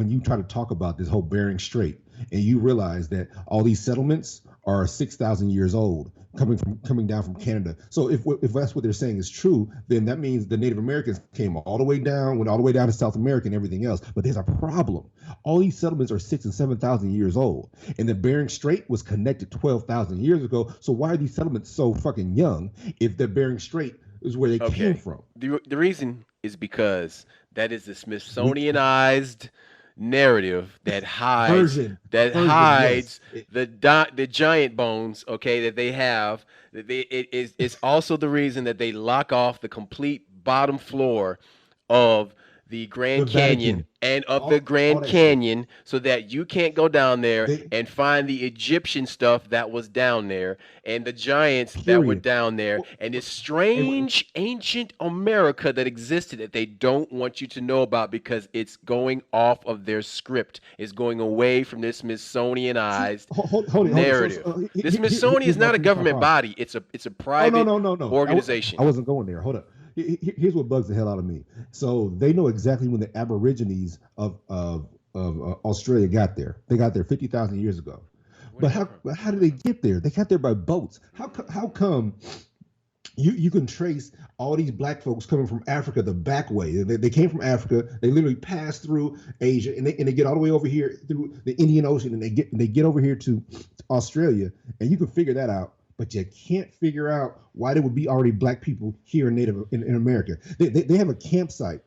you try to talk about this whole Bering Strait, and you realize that all these settlements are 6,000 years old, coming down from Canada. So if that's what they're saying is true, then that means the Native Americans came all the way down, went all the way down to South America and everything else. But there's a problem. All these settlements are 6,000 and 7,000 years old, and the Bering Strait was connected 12,000 years ago. So why are these settlements so fucking young if the Bering Strait is where they came from? The reason is because that is the Smithsonianized narrative that hides yes. the giant bones, okay, that they have. It's also the reason that they lock off the complete bottom floor of the Grand Canyon and of the Grand Canyon so that you can't go down there and find the Egyptian stuff that was down there and the giants that were down there and this strange ancient America that existed that they don't want you to know about because it's going off of their script. It's going away from this Smithsonianized narrative. The Smithsonian is not a government body. It's a private organization. I wasn't going there. Hold up. Here's what bugs the hell out of me. So they know exactly when the Aborigines of Australia got there. They got there 50,000 years ago. But how did they get there? They got there by boats. How come you can trace all these black folks coming from Africa the back way? They came from Africa. They literally passed through Asia and they get all the way over here through the Indian Ocean and they get over here to Australia. And you can figure that out. But you can't figure out why there would be already black people here in America. They have a campsite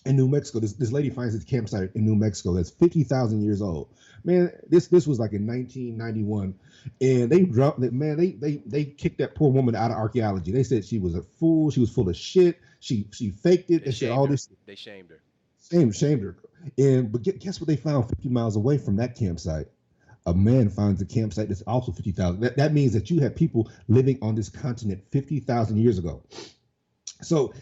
in New Mexico. This lady finds this campsite in New Mexico that's 50,000 years old. Man, this was like in 1991, and they dropped it. Man, they kicked that poor woman out of archaeology. They said she was a fool. She was full of shit. She faked it. They said all this. They shamed her. Shamed her. But guess what they found 50 miles away from that campsite? A man finds a campsite that's also 50,000. That means that you have people living on this continent 50,000 years ago. So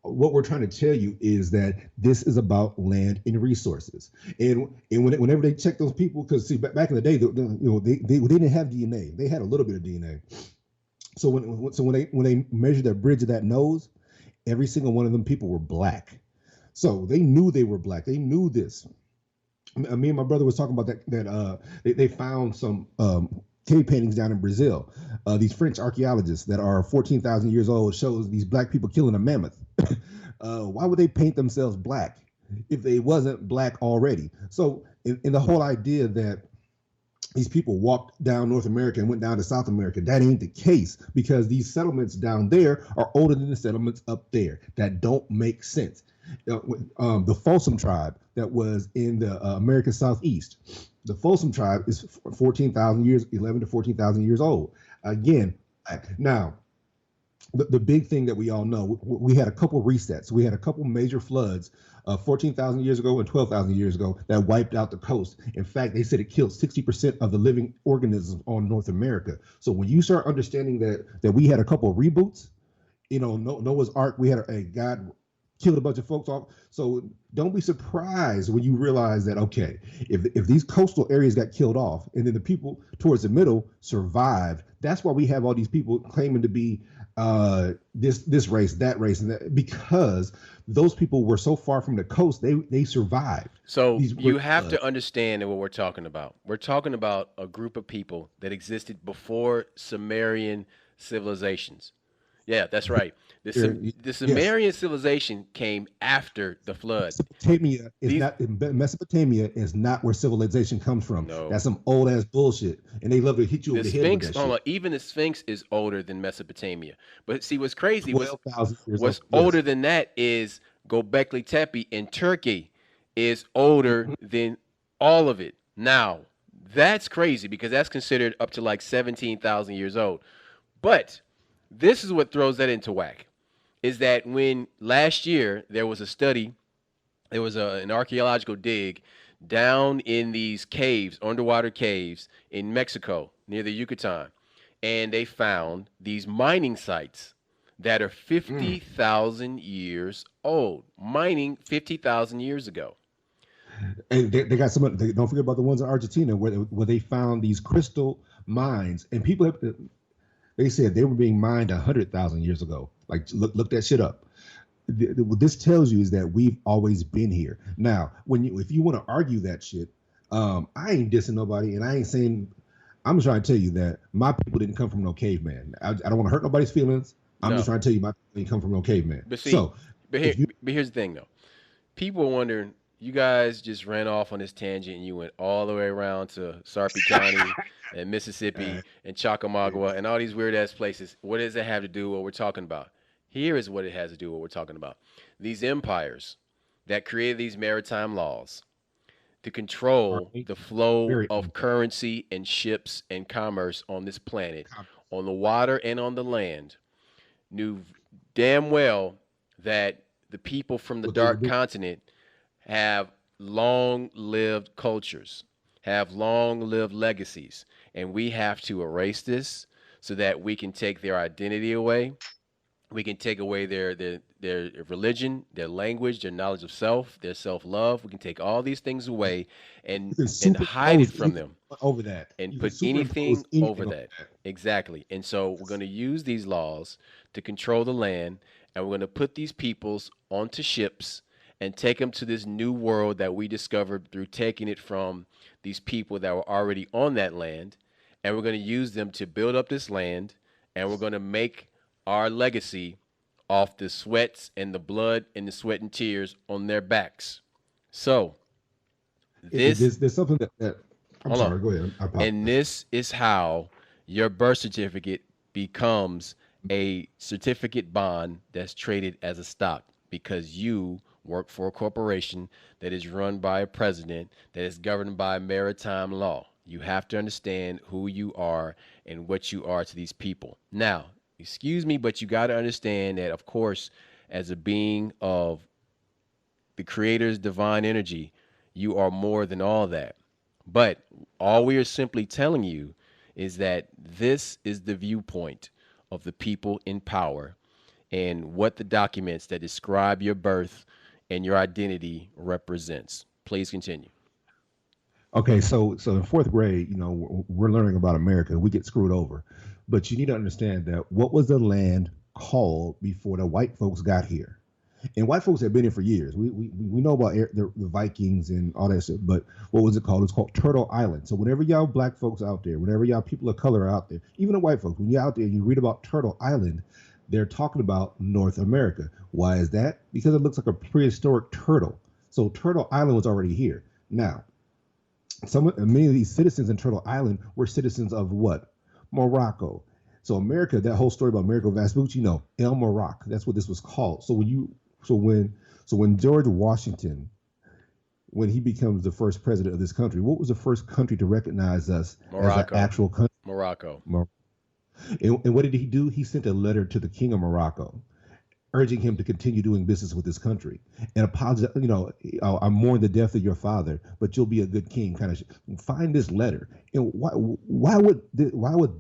what we're trying to tell you is that this is about land and resources. And whenever they check those people, because see, back in the day, they didn't have DNA. They had a little bit of DNA. So when they measured that bridge of that nose, every single one of them people were black. So they knew they were black. They knew this. Me and my brother was talking about that they found some cave paintings down in Brazil. These French archaeologists that are 14,000 years old shows these black people killing a mammoth. Why would they paint themselves black if they wasn't black already? So in the whole idea that these people walked down North America and went down to South America, that ain't the case because these settlements down there are older than the settlements up there. That don't make sense. The Folsom tribe that was in the American Southeast. The Folsom tribe is 14,000 years, 11 to 14,000 years old. Again, now, the big thing that we all know, we had a couple resets. We had a couple major floods 14,000 years ago and 12,000 years ago that wiped out the coast. In fact, they said it killed 60% of the living organisms on North America. So when you start understanding that we had a couple of reboots, Noah's Ark, we had a God killed a bunch of folks off. So don't be surprised when you realize that, okay, if these coastal areas got killed off and then the people towards the middle survived, that's why we have all these people claiming to be this race, that race, and that, because those people were so far from the coast, they survived. So you have to understand what we're talking about. We're talking about a group of people that existed before Sumerian civilizations. Yeah, that's right. The Yes, Sumerian civilization came after the flood. These Mesopotamia is not where civilization comes from. no. That's some old ass bullshit, and they love to hit you over The the head with Sphinx, that hold shit. on, even the Sphinx is older than Mesopotamia. But see, what's crazy, 12,000 years old. what's Yes. older than that is Göbekli Tepe in Turkey is older Mhm. than all of it. Now, that's crazy because that's considered up to like 17,000 years old. But this is what throws that into whack is that when last year there was a study, there was an archaeological dig down in these caves, underwater caves in Mexico near the Yucatan, and they found these mining sites that are Mm. 50,000 years old, mining 50,000 years ago. And they got some. Don't forget about the ones in Argentina where they found these crystal mines, and people have, they said they were being mined 100,000 years ago. Like look that shit up. What this tells you is that we've always been here. Now, if you want to argue that shit, I ain't dissing nobody, and I ain't saying. I'm just trying to tell you that my people didn't come from no caveman. I don't want to hurt nobody's feelings. I'm just No, trying to tell you my people didn't come from no caveman. but see, So if you but here's the thing though. People are wondering, you guys just ran off on this tangent and you went all the way around to Sarpy County and Mississippi and Chockamauga and all these weird ass places. What does that have to do with what we're talking about? Here is what it has to do with what we're talking about. These empires that created these maritime laws to are control the flow very of currency and ships and commerce on this planet, on the water and on the land, knew damn well that the people from the what they were dark doing. continent have long lived cultures, have long lived legacies, and we have to erase this so that we can take their identity away. We can take away their religion, their language, their knowledge of self, their self love. We can take all these things away You can and hide it superimpose from anything them over that. and You can put superimpose anything over anything over that. that. Exactly. And so we're going to use these laws to control the land, and we're going to put these peoples onto ships and take them to this new world that we discovered through taking it from these people that were already on that land. And we're going to use them to build up this land, and we're going to make our legacy off the sweats and the blood and the sweat and tears on their backs. So, this, There's something that I'm hold on. sorry. Go ahead. I And apologize. this is how your birth certificate becomes a certificate bond that's traded as a stock because you work for a corporation that is run by a president that is governed by maritime law. You have to understand who you are and what you are to these people. Now, excuse me, but you got to understand that, of course, as a being of the Creator's divine energy, you are more than all that. But all we are simply telling you is that this is the viewpoint of the people in power and what the documents that describe your birth and your identity represents. Please continue. Okay, so in fourth grade, we're learning about America. We get screwed over, but you need to understand that what was the land called before the white folks got here? And white folks have been here for years. We know about the Vikings and all that shit, but what was it called? It's called Turtle Island. So whenever y'all black folks out there, whenever y'all people of color are out there, even the white folks, when you're out there and you read about Turtle Island, they're talking about North America. Why is that? Because it looks like a prehistoric turtle. So Turtle Island was already here. Now, many of these citizens in Turtle Island were citizens of what? Morocco. So America, that whole story about Amerigo Vespucci, El Morocco. That's what this was called. So when George Washington, when he becomes the first president of this country, what was the first country to recognize us as an Morocco. actual country? Morocco. And what did he do? He sent a letter to the King of Morocco, urging him to continue doing business with this country and apologize. I mourn the death of your father, but you'll be a good king. Kind of find this letter. And why would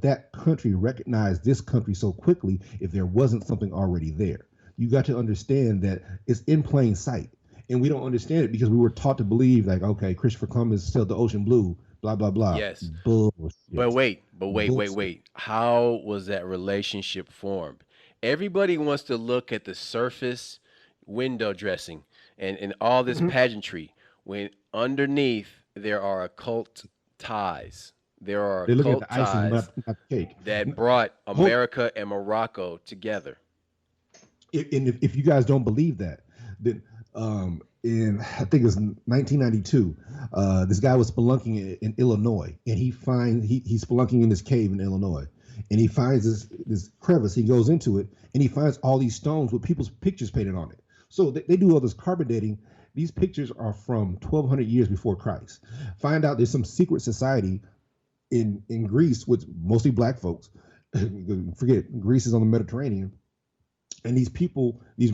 that country recognize this country so quickly if there wasn't something already there? You got to understand that it's in plain sight, and we don't understand it because we were taught to believe like, okay, Christopher Columbus sailed the ocean blue, blah blah blah. Yes. Bullshit. But wait. How was that relationship formed? Everybody wants to look at the surface window dressing and all this Mhm. pageantry when underneath there are occult ties. there are They're looking at occult the icing, ties not the cake. that brought Hold, America and Morocco together. and if you guys don't believe that, then in I think it was 1992, this guy was spelunking in Illinois, and he's spelunking in this cave in Illinois, and he finds this crevice. He goes into it, and he finds all these stones with people's pictures painted on it. So they do all this carbon dating. These pictures are from 1200 years before Christ. Find out there's some secret society in Greece with mostly black folks. Forget Greece is on the Mediterranean, and these people, these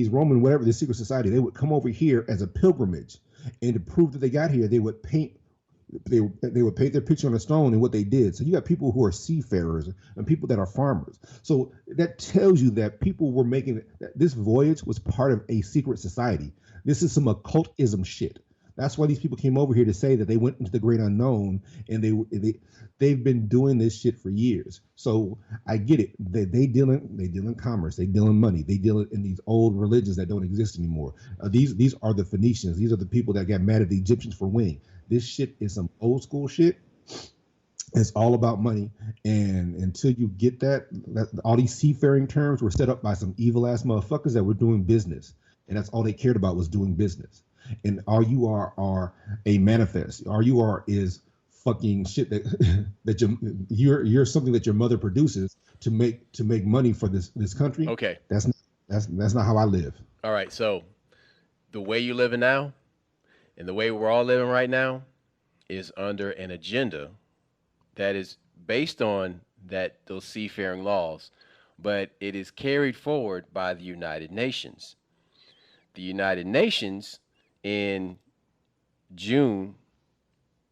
Roman whatever, this secret society, they would come over here as a pilgrimage, and to prove that they got here, they would paint their picture on a stone and what they did. So you got people who are seafarers and people that are farmers. So that tells you that people were making that this voyage was part of a secret society. This is some occultism shit. That's why these people came over here to say that they went into the great unknown, and they've been doing this shit for years. So I get it. They deal in commerce, they deal in money, they deal in these old religions that don't exist anymore. These are the Phoenicians. These are the people that got mad at the Egyptians for winning. This shit is some old school shit. It's all about money, and until you get that all these seafaring terms were set up by some evil ass motherfuckers that were doing business, and that's all they cared about was doing business. And all you are a manifest. All you are is fucking shit that you're something that your mother produces to make money for this country. Okay. That's not how I live. All right. So the way you living now and the way we're all living right now is under an agenda that is based on those seafaring laws, but it is carried forward by the United Nations. The United Nations in June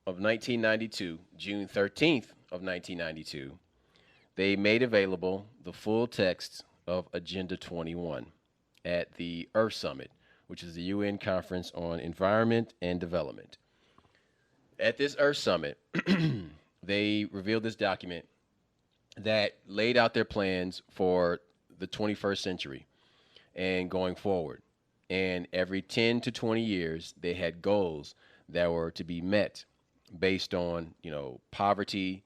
of 1992, June 13th of 1992, they made available the full text of Agenda 21 at the Earth Summit, which is the UN Conference on Environment and Development. At this Earth Summit, they revealed this document that laid out their plans for the 21st century and going forward. And every 10 to 20 years, they had goals that were to be met based on, poverty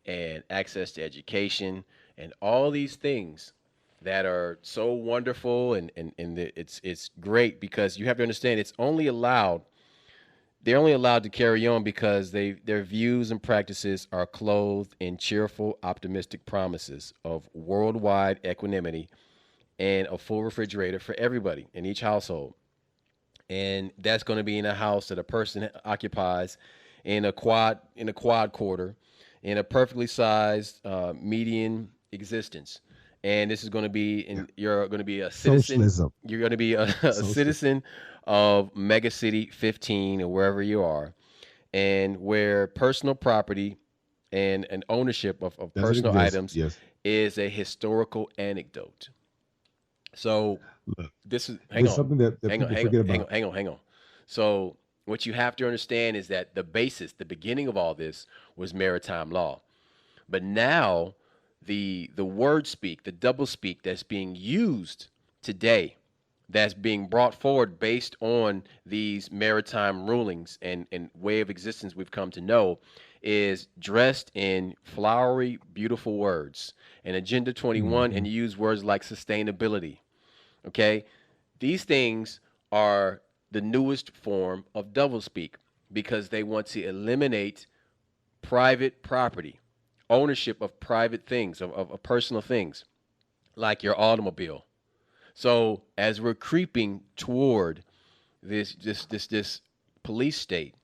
and access to education and all these things that are so wonderful. And it's great because you have to understand they're only allowed to carry on because their views and practices are clothed in cheerful, optimistic promises of worldwide equanimity and a full refrigerator for everybody in each household. And that's going to be in a house that a person occupies in a quad quarter, in a perfectly sized median existence. And this is going to be you're going to be a citizen. Socialism. You're going to be a citizen of Mega City 15 or wherever you are, and where personal property and an ownership of personal items is a historical anecdote. So Look, this is something that people forget about. hang on. So what you have to understand is that the beginning of all this was maritime law. But now the word speak, the double speak that's being used today, that's being brought forward based on these maritime rulings and way of existence we've come to know, is dressed in flowery, beautiful words. And Agenda 21, and you use words like sustainability. Okay? These things are the newest form of doublespeak because they want to eliminate private property, ownership of private things, of personal things, like your automobile. So as we're creeping toward this police state,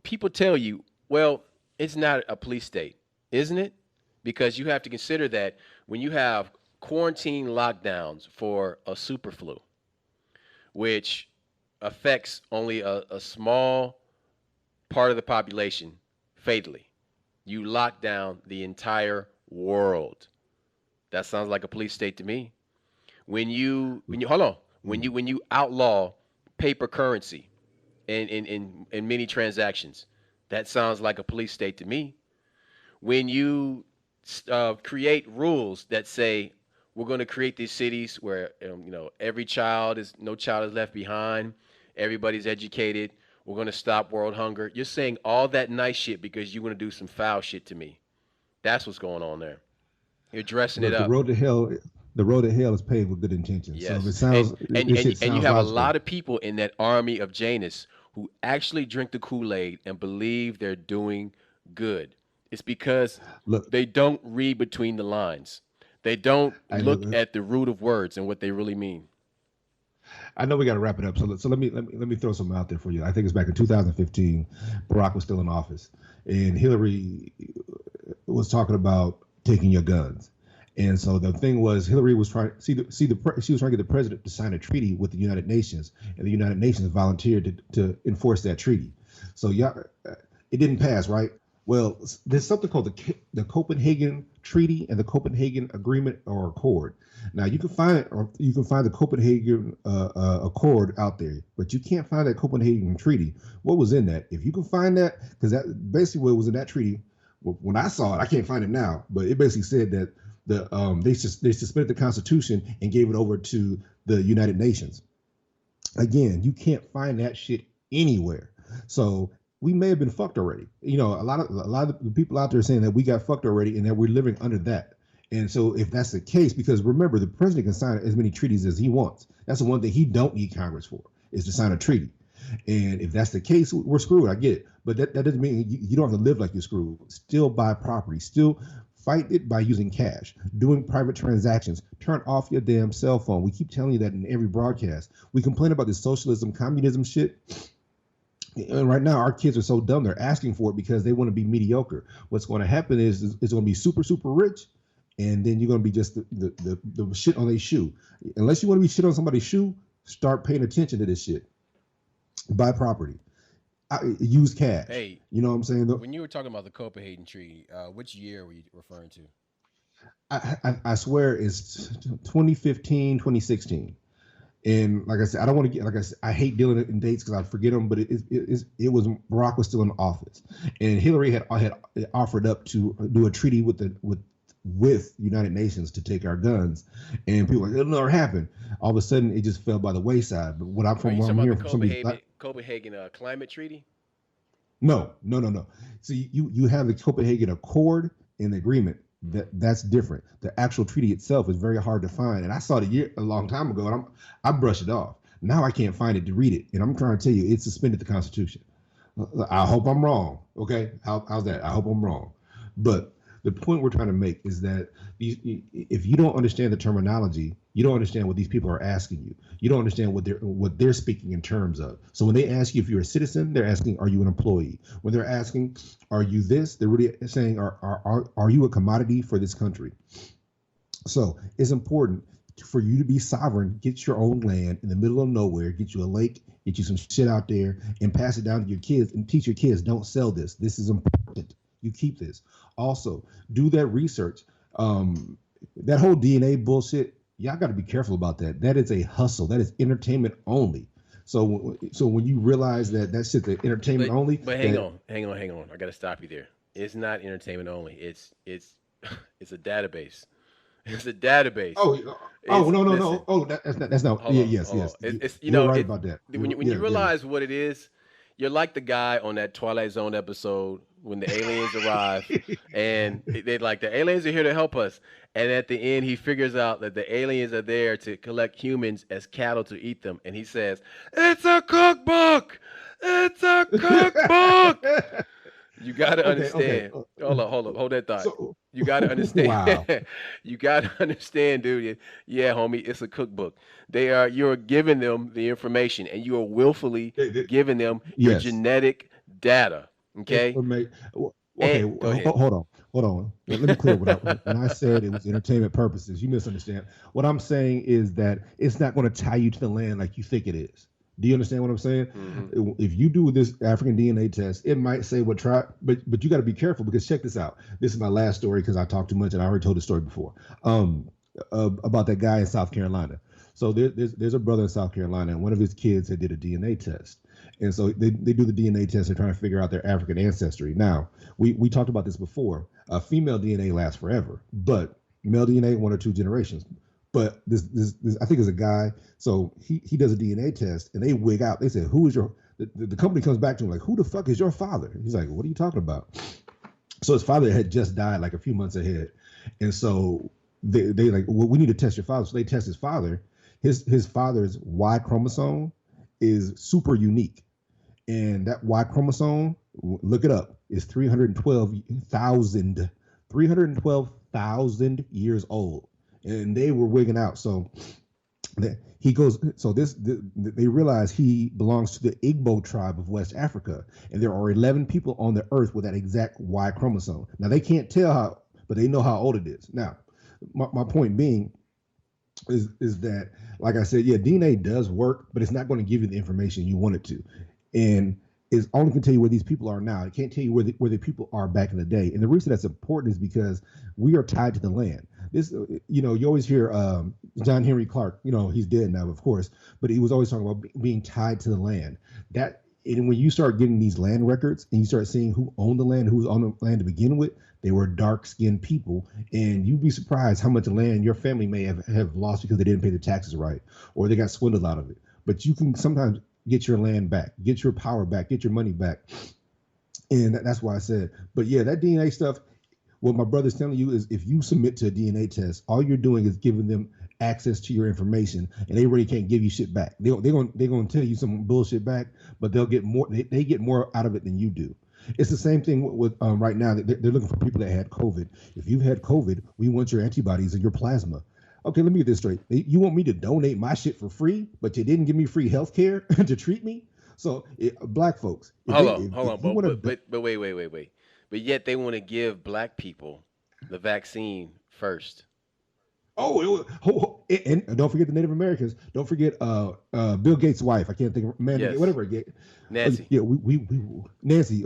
people tell you, well, it's not a police state, isn't it? Because you have to consider that when you have quarantine lockdowns for a super flu, which affects only a small part of the population fatally, you lock down the entire world. That sounds like a police state to me. When you outlaw paper currency in many transactions, that sounds like a police state to me. When you create rules that say we're going to create these cities where no child is left behind, everybody's educated, We're going to stop world hunger. You're saying all that nice shit because you want to do some foul shit to me. That's what's going on there. You're dressing it Look, up. the road to hell is paved with good intentions. So if it Yes, and sounds, and this and shit and you sounds have a logical. lot of people in that army of Janus who actually drink the Kool-Aid and believe they're doing good. It's because Look, they don't read between the lines. They don't look look, at the root of words and what they really mean. I know we got to wrap it up. So let me throw something out there for you. I think it's back in 2015. Barack was still in office, and Hillary was talking about taking your guns. And so the thing was, Hillary was trying she was trying to get the president to sign a treaty with the United Nations, and the United Nations volunteered to enforce that treaty. So yeah, it didn't pass, right? Well, there's something called the Copenhagen Treaty and the Copenhagen Agreement or Accord. Now you can find the Copenhagen Accord out there, but you can't find that Copenhagen Treaty. What was in that? If you can find that, because that basically what was in that treaty. When I saw it, I can't find it now, but it basically said that they suspended the Constitution and gave it over to the United Nations. Again, you can't find that shit anywhere. So we may have been fucked already. You know, a lot of the people out there saying that we got fucked already and that we're living under that. And so if that's the case, because remember, the president can sign as many treaties as he wants. That's the one thing he don't need Congress for, is to sign a treaty. And if that's the case, we're screwed. I get it. But that doesn't mean you don't have to live like you're screwed. Still buy property. Still fight it by using cash, doing private transactions. Turn off your damn cell phone. We keep telling you that in every broadcast. We complain about this socialism, communism shit. And right now, our kids are so dumb. They're asking for it because they want to be mediocre. What's going to happen is it's going to be super, super rich. And then you're going to be just the shit on their shoe. Unless you want to be shit on somebody's shoe, start paying attention to this shit. Buy property. Use cash. Hey, you know what I'm saying? When you were talking about the Copenhagen Treaty, which year were you referring to? I swear it's 2015, 2016. And like I said, I don't want to get, like I said, I hate dealing in dates because I forget them, but it was Barack was still in office. And Hillary had offered up to do a treaty with United Nations to take our guns. And people were like, it'll never happen. All of a sudden, it just fell by the wayside. But what I'm hearing from somebody, Copenhagen Climate Treaty? No. So you have the Copenhagen Accord and the agreement. That's different. The actual treaty itself is very hard to find. And I saw it a long time ago, and I brushed it off. Now I can't find it to read it. And I'm trying to tell you, it suspended the Constitution. I hope I'm wrong. Okay, how's that? I hope I'm wrong. But the point we're trying to make is that if you don't understand the terminology, you don't understand what these people are asking you. You don't understand what they're speaking in terms of. So when they ask you if you're a citizen, they're asking, are you an employee? When they're asking, are you this? They're really saying, are you a commodity for this country? So it's important for you to be sovereign, get your own land in the middle of nowhere, get you a lake, get you some shit out there, and pass it down to your kids and teach your kids, don't sell this. This is important. You keep this. Also, do that research. That whole DNA bullshit, y'all got to be careful about that. That is a hustle. That is entertainment only. So when you realize that shit's entertainment only. But hang on. I got to stop you there. It's not entertainment only. It's a database. It's a database. No. Listen, Oh, that's not. Yes. You're right about that. When you realize what it is, you're like the guy on that Twilight Zone episode when the aliens arrive and they're like, the aliens are here to help us. And at the end, he figures out that the aliens are there to collect humans as cattle to eat them. And he says, it's a cookbook. It's a cookbook. You got to understand. Okay. Hold that thought. You got to understand. Wow. You got to understand, dude. Yeah, homie, it's a cookbook. You're giving them the information and you are willfully giving them your genetic data. Okay. Okay. Hold on. Let me clear when I said it was entertainment purposes, you misunderstand. What I'm saying is that it's not going to tie you to the land like you think it is. Do you understand what I'm saying? Mm-hmm. If you do this African DNA test, it might say what tribe, but you got to be careful because check this out. This is my last story because I talked too much and I already told the story before. About that guy in South Carolina. So there's a brother in South Carolina and one of his kids had did a DNA test. And so they do the DNA test. They're trying to figure out their African ancestry. Now, we talked about this before. Female DNA lasts forever, but male DNA, 1 or 2 generations. But this I think is a guy. So he does a DNA test and they wig out. They said, who is the company comes back to him like, who the fuck is your father? He's like, what are you talking about? So his father had just died like a few months ahead. And so they like, well, we need to test your father. So they test his father. His father's Y chromosome is super unique. And that Y chromosome, look it up, is 312,000 years old. And they were wigging out. So he goes, so they realize he belongs to the Igbo tribe of West Africa. And there are 11 people on the earth with that exact Y chromosome. Now, they can't tell how, but they know how old it is. Now, my point being is that, like I said, yeah, DNA does work, but it's not going to give you the information you want it to. And it's only can tell you where these people are now. It can't tell you where the people are back in the day. And the reason that's important is because we are tied to the land. This, you always hear John Henry Clark, he's dead now, of course, but he was always talking about being tied to the land. And when you start getting these land records and you start seeing who owned the land, who's on the land to begin with, they were dark-skinned people. And you'd be surprised how much land your family may have lost because they didn't pay the taxes right, or they got swindled out of it. But you can sometimes get your land back, get your power back, get your money back. And that's why I said, but yeah, that DNA stuff, what my brother's telling you is if you submit to a DNA test, all you're doing is giving them access to your information, and they really can't give you shit back. They're gonna tell you some bullshit back, but they'll get more. They get more out of it than you do. It's the same thing with right now. They're looking for people that had COVID. If you've had COVID, we want your antibodies and your plasma. Okay, let me get this straight. You want me to donate my shit for free, but you didn't give me free health care to treat me? So, black folks. Hold on. But wait. But yet they want to give black people the vaccine first. And don't forget the Native Americans. Don't forget Bill Gates' wife. I can't think of Yes. whatever. Nancy. Yeah, we Nancy.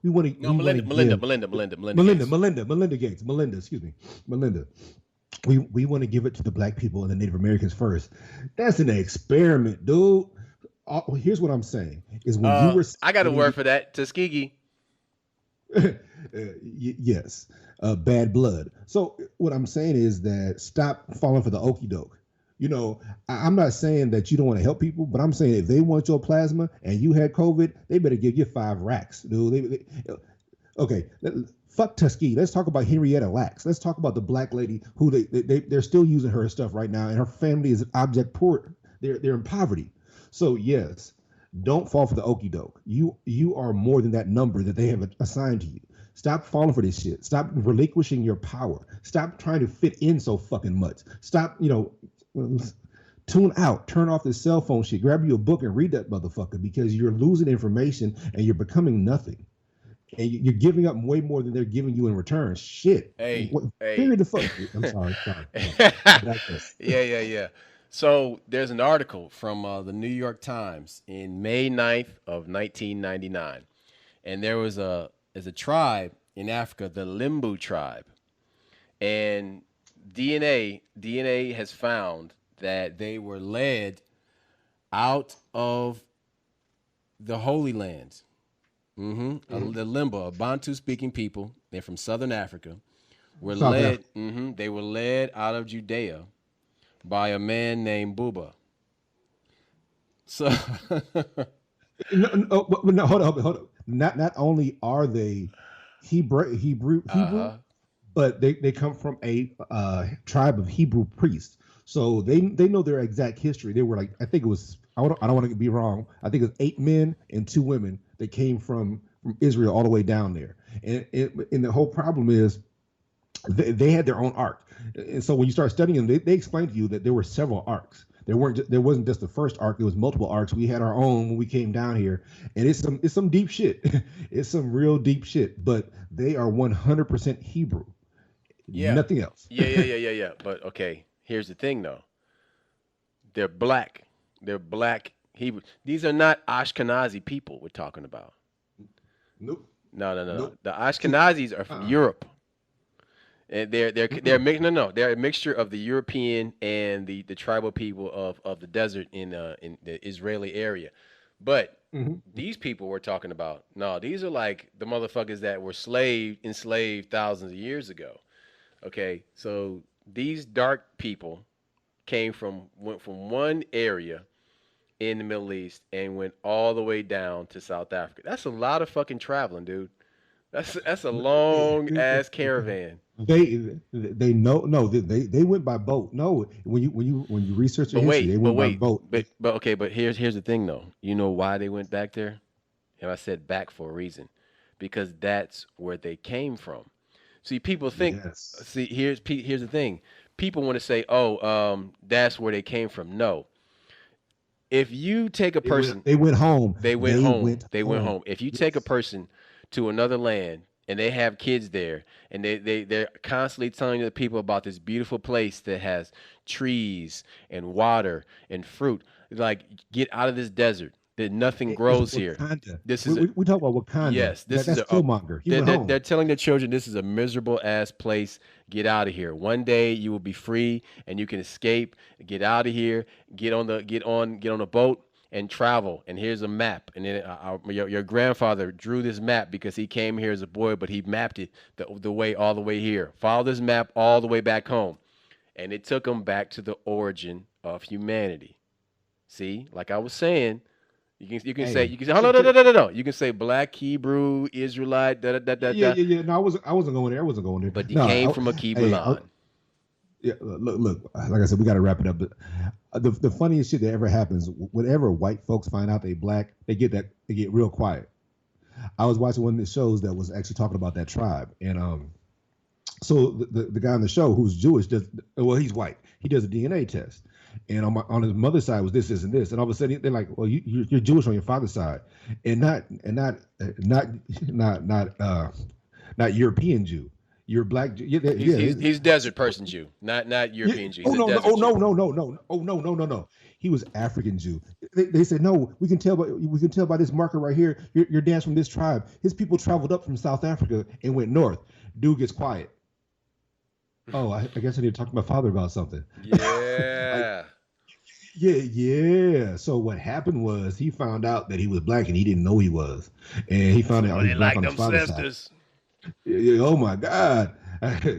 We want to. No, Melinda Gates. Excuse me, Melinda. We want to give it to the black people and the Native Americans first. That's an experiment, dude. Here's what I'm saying: is when you were. I got a word for that, Tuskegee. Yes, bad blood. So what I'm saying is that stop falling for the okie doke. I'm not saying that you don't want to help people, but I'm saying if they want your plasma and you had COVID, they better give you 5 racks, dude. Okay, fuck Tuskegee. Let's talk about Henrietta Lacks. Let's talk about the black lady who they're still using her stuff right now, and her family is object poor. They're in poverty. So yes. Don't fall for the okie doke. You are more than that number that they have assigned to you. Stop falling for this shit. Stop relinquishing your power. Stop trying to fit in so fucking much. Stop, tune out. Turn off this cell phone shit. Grab you a book and read that motherfucker, because you're losing information and you're becoming nothing. And you're giving up way more than they're giving you in return. Shit. Hey. Figure the fuck. I'm sorry. Yeah. So there's an article from the New York Times in May 9th of 1999. And there was a tribe in Africa, the Limbu tribe. And DNA has found that they were led out of the Holy Lands. The Limbu, a Bantu-speaking people, they're from Southern Africa, were led. They were led out of Judea by a man named Buba. So no, hold on. Not only are they Hebrew, but they come from a tribe of Hebrew priests. So they know their exact history. They were like, I think it was, I don't want to be wrong, I think it was 8 men and 2 women that came from Israel all the way down there. And the whole problem is they had their own ark. And so when you start studying them, they explain to you that there were several arcs. There wasn't just the first arc. There was multiple arcs. We had our own when we came down here, and it's some deep shit. It's some real deep shit. But they are 100% Hebrew. Yeah. Nothing else. Yeah. But okay, here's the thing though. They're black. They're black Hebrew. These are not Ashkenazi people we're talking about. Nope. No. Nope. The Ashkenazis are from Europe. And they're a mixture of the European and the tribal people of the desert in the Israeli area. But these people we're talking about, no, these are like the motherfuckers that were enslaved thousands of years ago. Okay, so these dark people went from one area, in the Middle East and went all the way down to South Africa. That's a lot of fucking traveling, dude. That's a long ass caravan. They know no they went by boat. No, when you research their But history, they wait, but went by wait, boat. but okay, but here's the thing though. You know why they went back there? And I said back for a reason, because that's where they came from. See, people think. Yes, See, here's the thing. People want to say, "Oh, that's where they came from." No, if you take a person, they went home. they went They home. went They went home. home. If you take a Yes. person to another land and they have kids there, and they're constantly telling the people about this beautiful place that has trees and water and fruit, like get out of this desert. That nothing It's grows here. Wakanda. This We, is a we, we talk about Wakanda. Yes, this is That's Killmonger. He they're, went they're, home. they're telling the children this is a miserable ass place. Get out of here. One day you will be free and you can escape. Get out of here. Get on a boat and travel. And here's a map. And then your grandfather drew this map because he came here as a boy, but he mapped it the way all the way here. Follow this map all the way back home, and it took him back to the origin of humanity. See, like I was saying, Hey, you can say oh, no, no, no, no, no, no. You can say black Hebrew Israelite da da da da da. yeah. No, I wasn't going there. I wasn't going there. But he No, came from a hey, Kibbulan. yeah. Look. Like I said, we got to wrap it up. But the funniest shit that ever happens, whenever white folks find out they black, they get real quiet. I was watching one of the shows that was actually talking about that tribe, and so the guy on the show who's Jewish does well, he's white. He does a DNA test, and on his mother's side was this, and this, and all of a sudden they're like, well, you're Jewish on your father's side, and not European Jew. You're black Jew. Yeah, He's desert person Jew, not yeah. European Jew. Oh He's a no, no, desert oh no, Jew. no, no, no, oh no. He was African Jew. They said no. We can tell by this marker right here. You're dance from this tribe. His people traveled up from South Africa and went north. Dude gets quiet. Oh, I guess I need to talk to my father about something. Like, Yeah. yeah. So what happened was he found out that he was black and he didn't know he was, and he found out So he they was black like on his them father's side. sisters. Yeah, oh my God.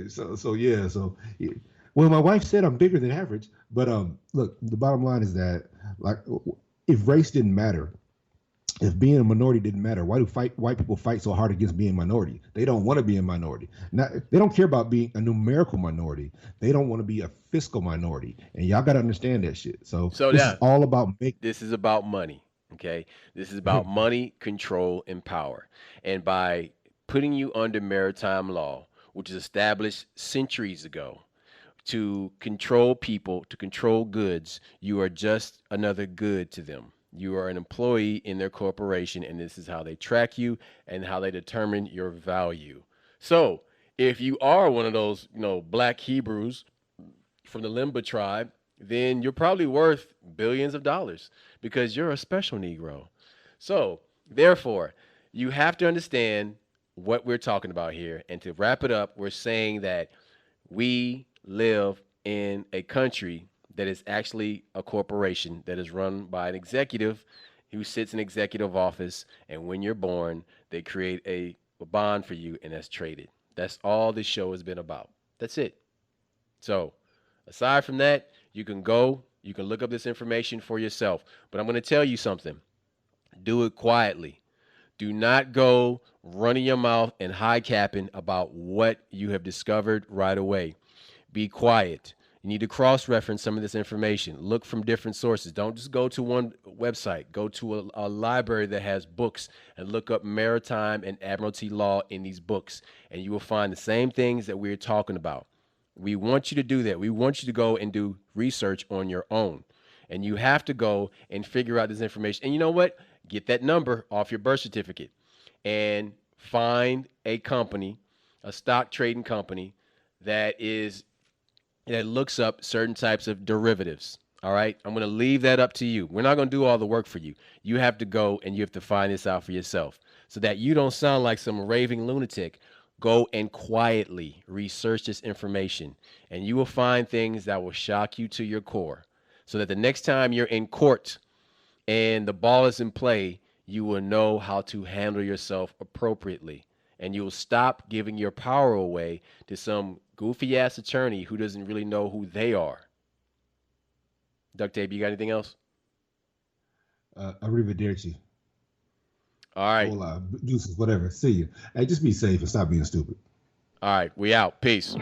So yeah. So yeah. Well, my wife said I'm bigger than average, but look, the bottom line is that like if race didn't matter, if being a minority didn't matter, why do white people fight so hard against being minority? They don't want to be a minority. Not, they don't care about being a numerical minority. They don't want to be a fiscal minority. And y'all got to understand that shit. So So this is now all about make. this is about money. Okay, this is about money, control, and power. And by putting you under maritime law, which is established centuries ago, to control people, to control goods, you are just another good to them. You are an employee in their corporation, and this is how they track you and how they determine your value. So, if you are one of those, black Hebrews from the Limba tribe, then you're probably worth billions of dollars because you're a special Negro. So, therefore, you have to understand what we're talking about here. And to wrap it up, we're saying that we live in a country that is actually a corporation that is run by an executive who sits in executive office. And when you're born, they create a bond for you, and that's traded. That's all this show has been about. That's it. So, aside from that, you can look up this information for yourself. But I'm going to tell you something. Do it quietly. Do not go running your mouth and high capping about what you have discovered right away. Be quiet. You need to cross reference some of this information. Look from different sources. Don't just go to one website. Go to a library that has books and look up maritime and admiralty law in these books, and you will find the same things that we're talking about. We want you to do that. We want you to go and do research on your own. And you have to go and figure out this information. And you know what? Get that number off your birth certificate and find a company, a stock trading company that looks up certain types of derivatives. All right. I'm going to leave that up to you. We're not going to do all the work for you. You have to go and you have to find this out for yourself so that you don't sound like some raving lunatic. Go and quietly research this information, and you will find things that will shock you to your core so that the next time you're in court and the ball is in play, you will know how to handle yourself appropriately. And you will stop giving your power away to some goofy ass attorney who doesn't really know who they are. Duct tape, you got anything else? Arrivederci. All right. Hola. Deuces, whatever. See you. Hey, just be safe and stop being stupid. All right. We out. Peace.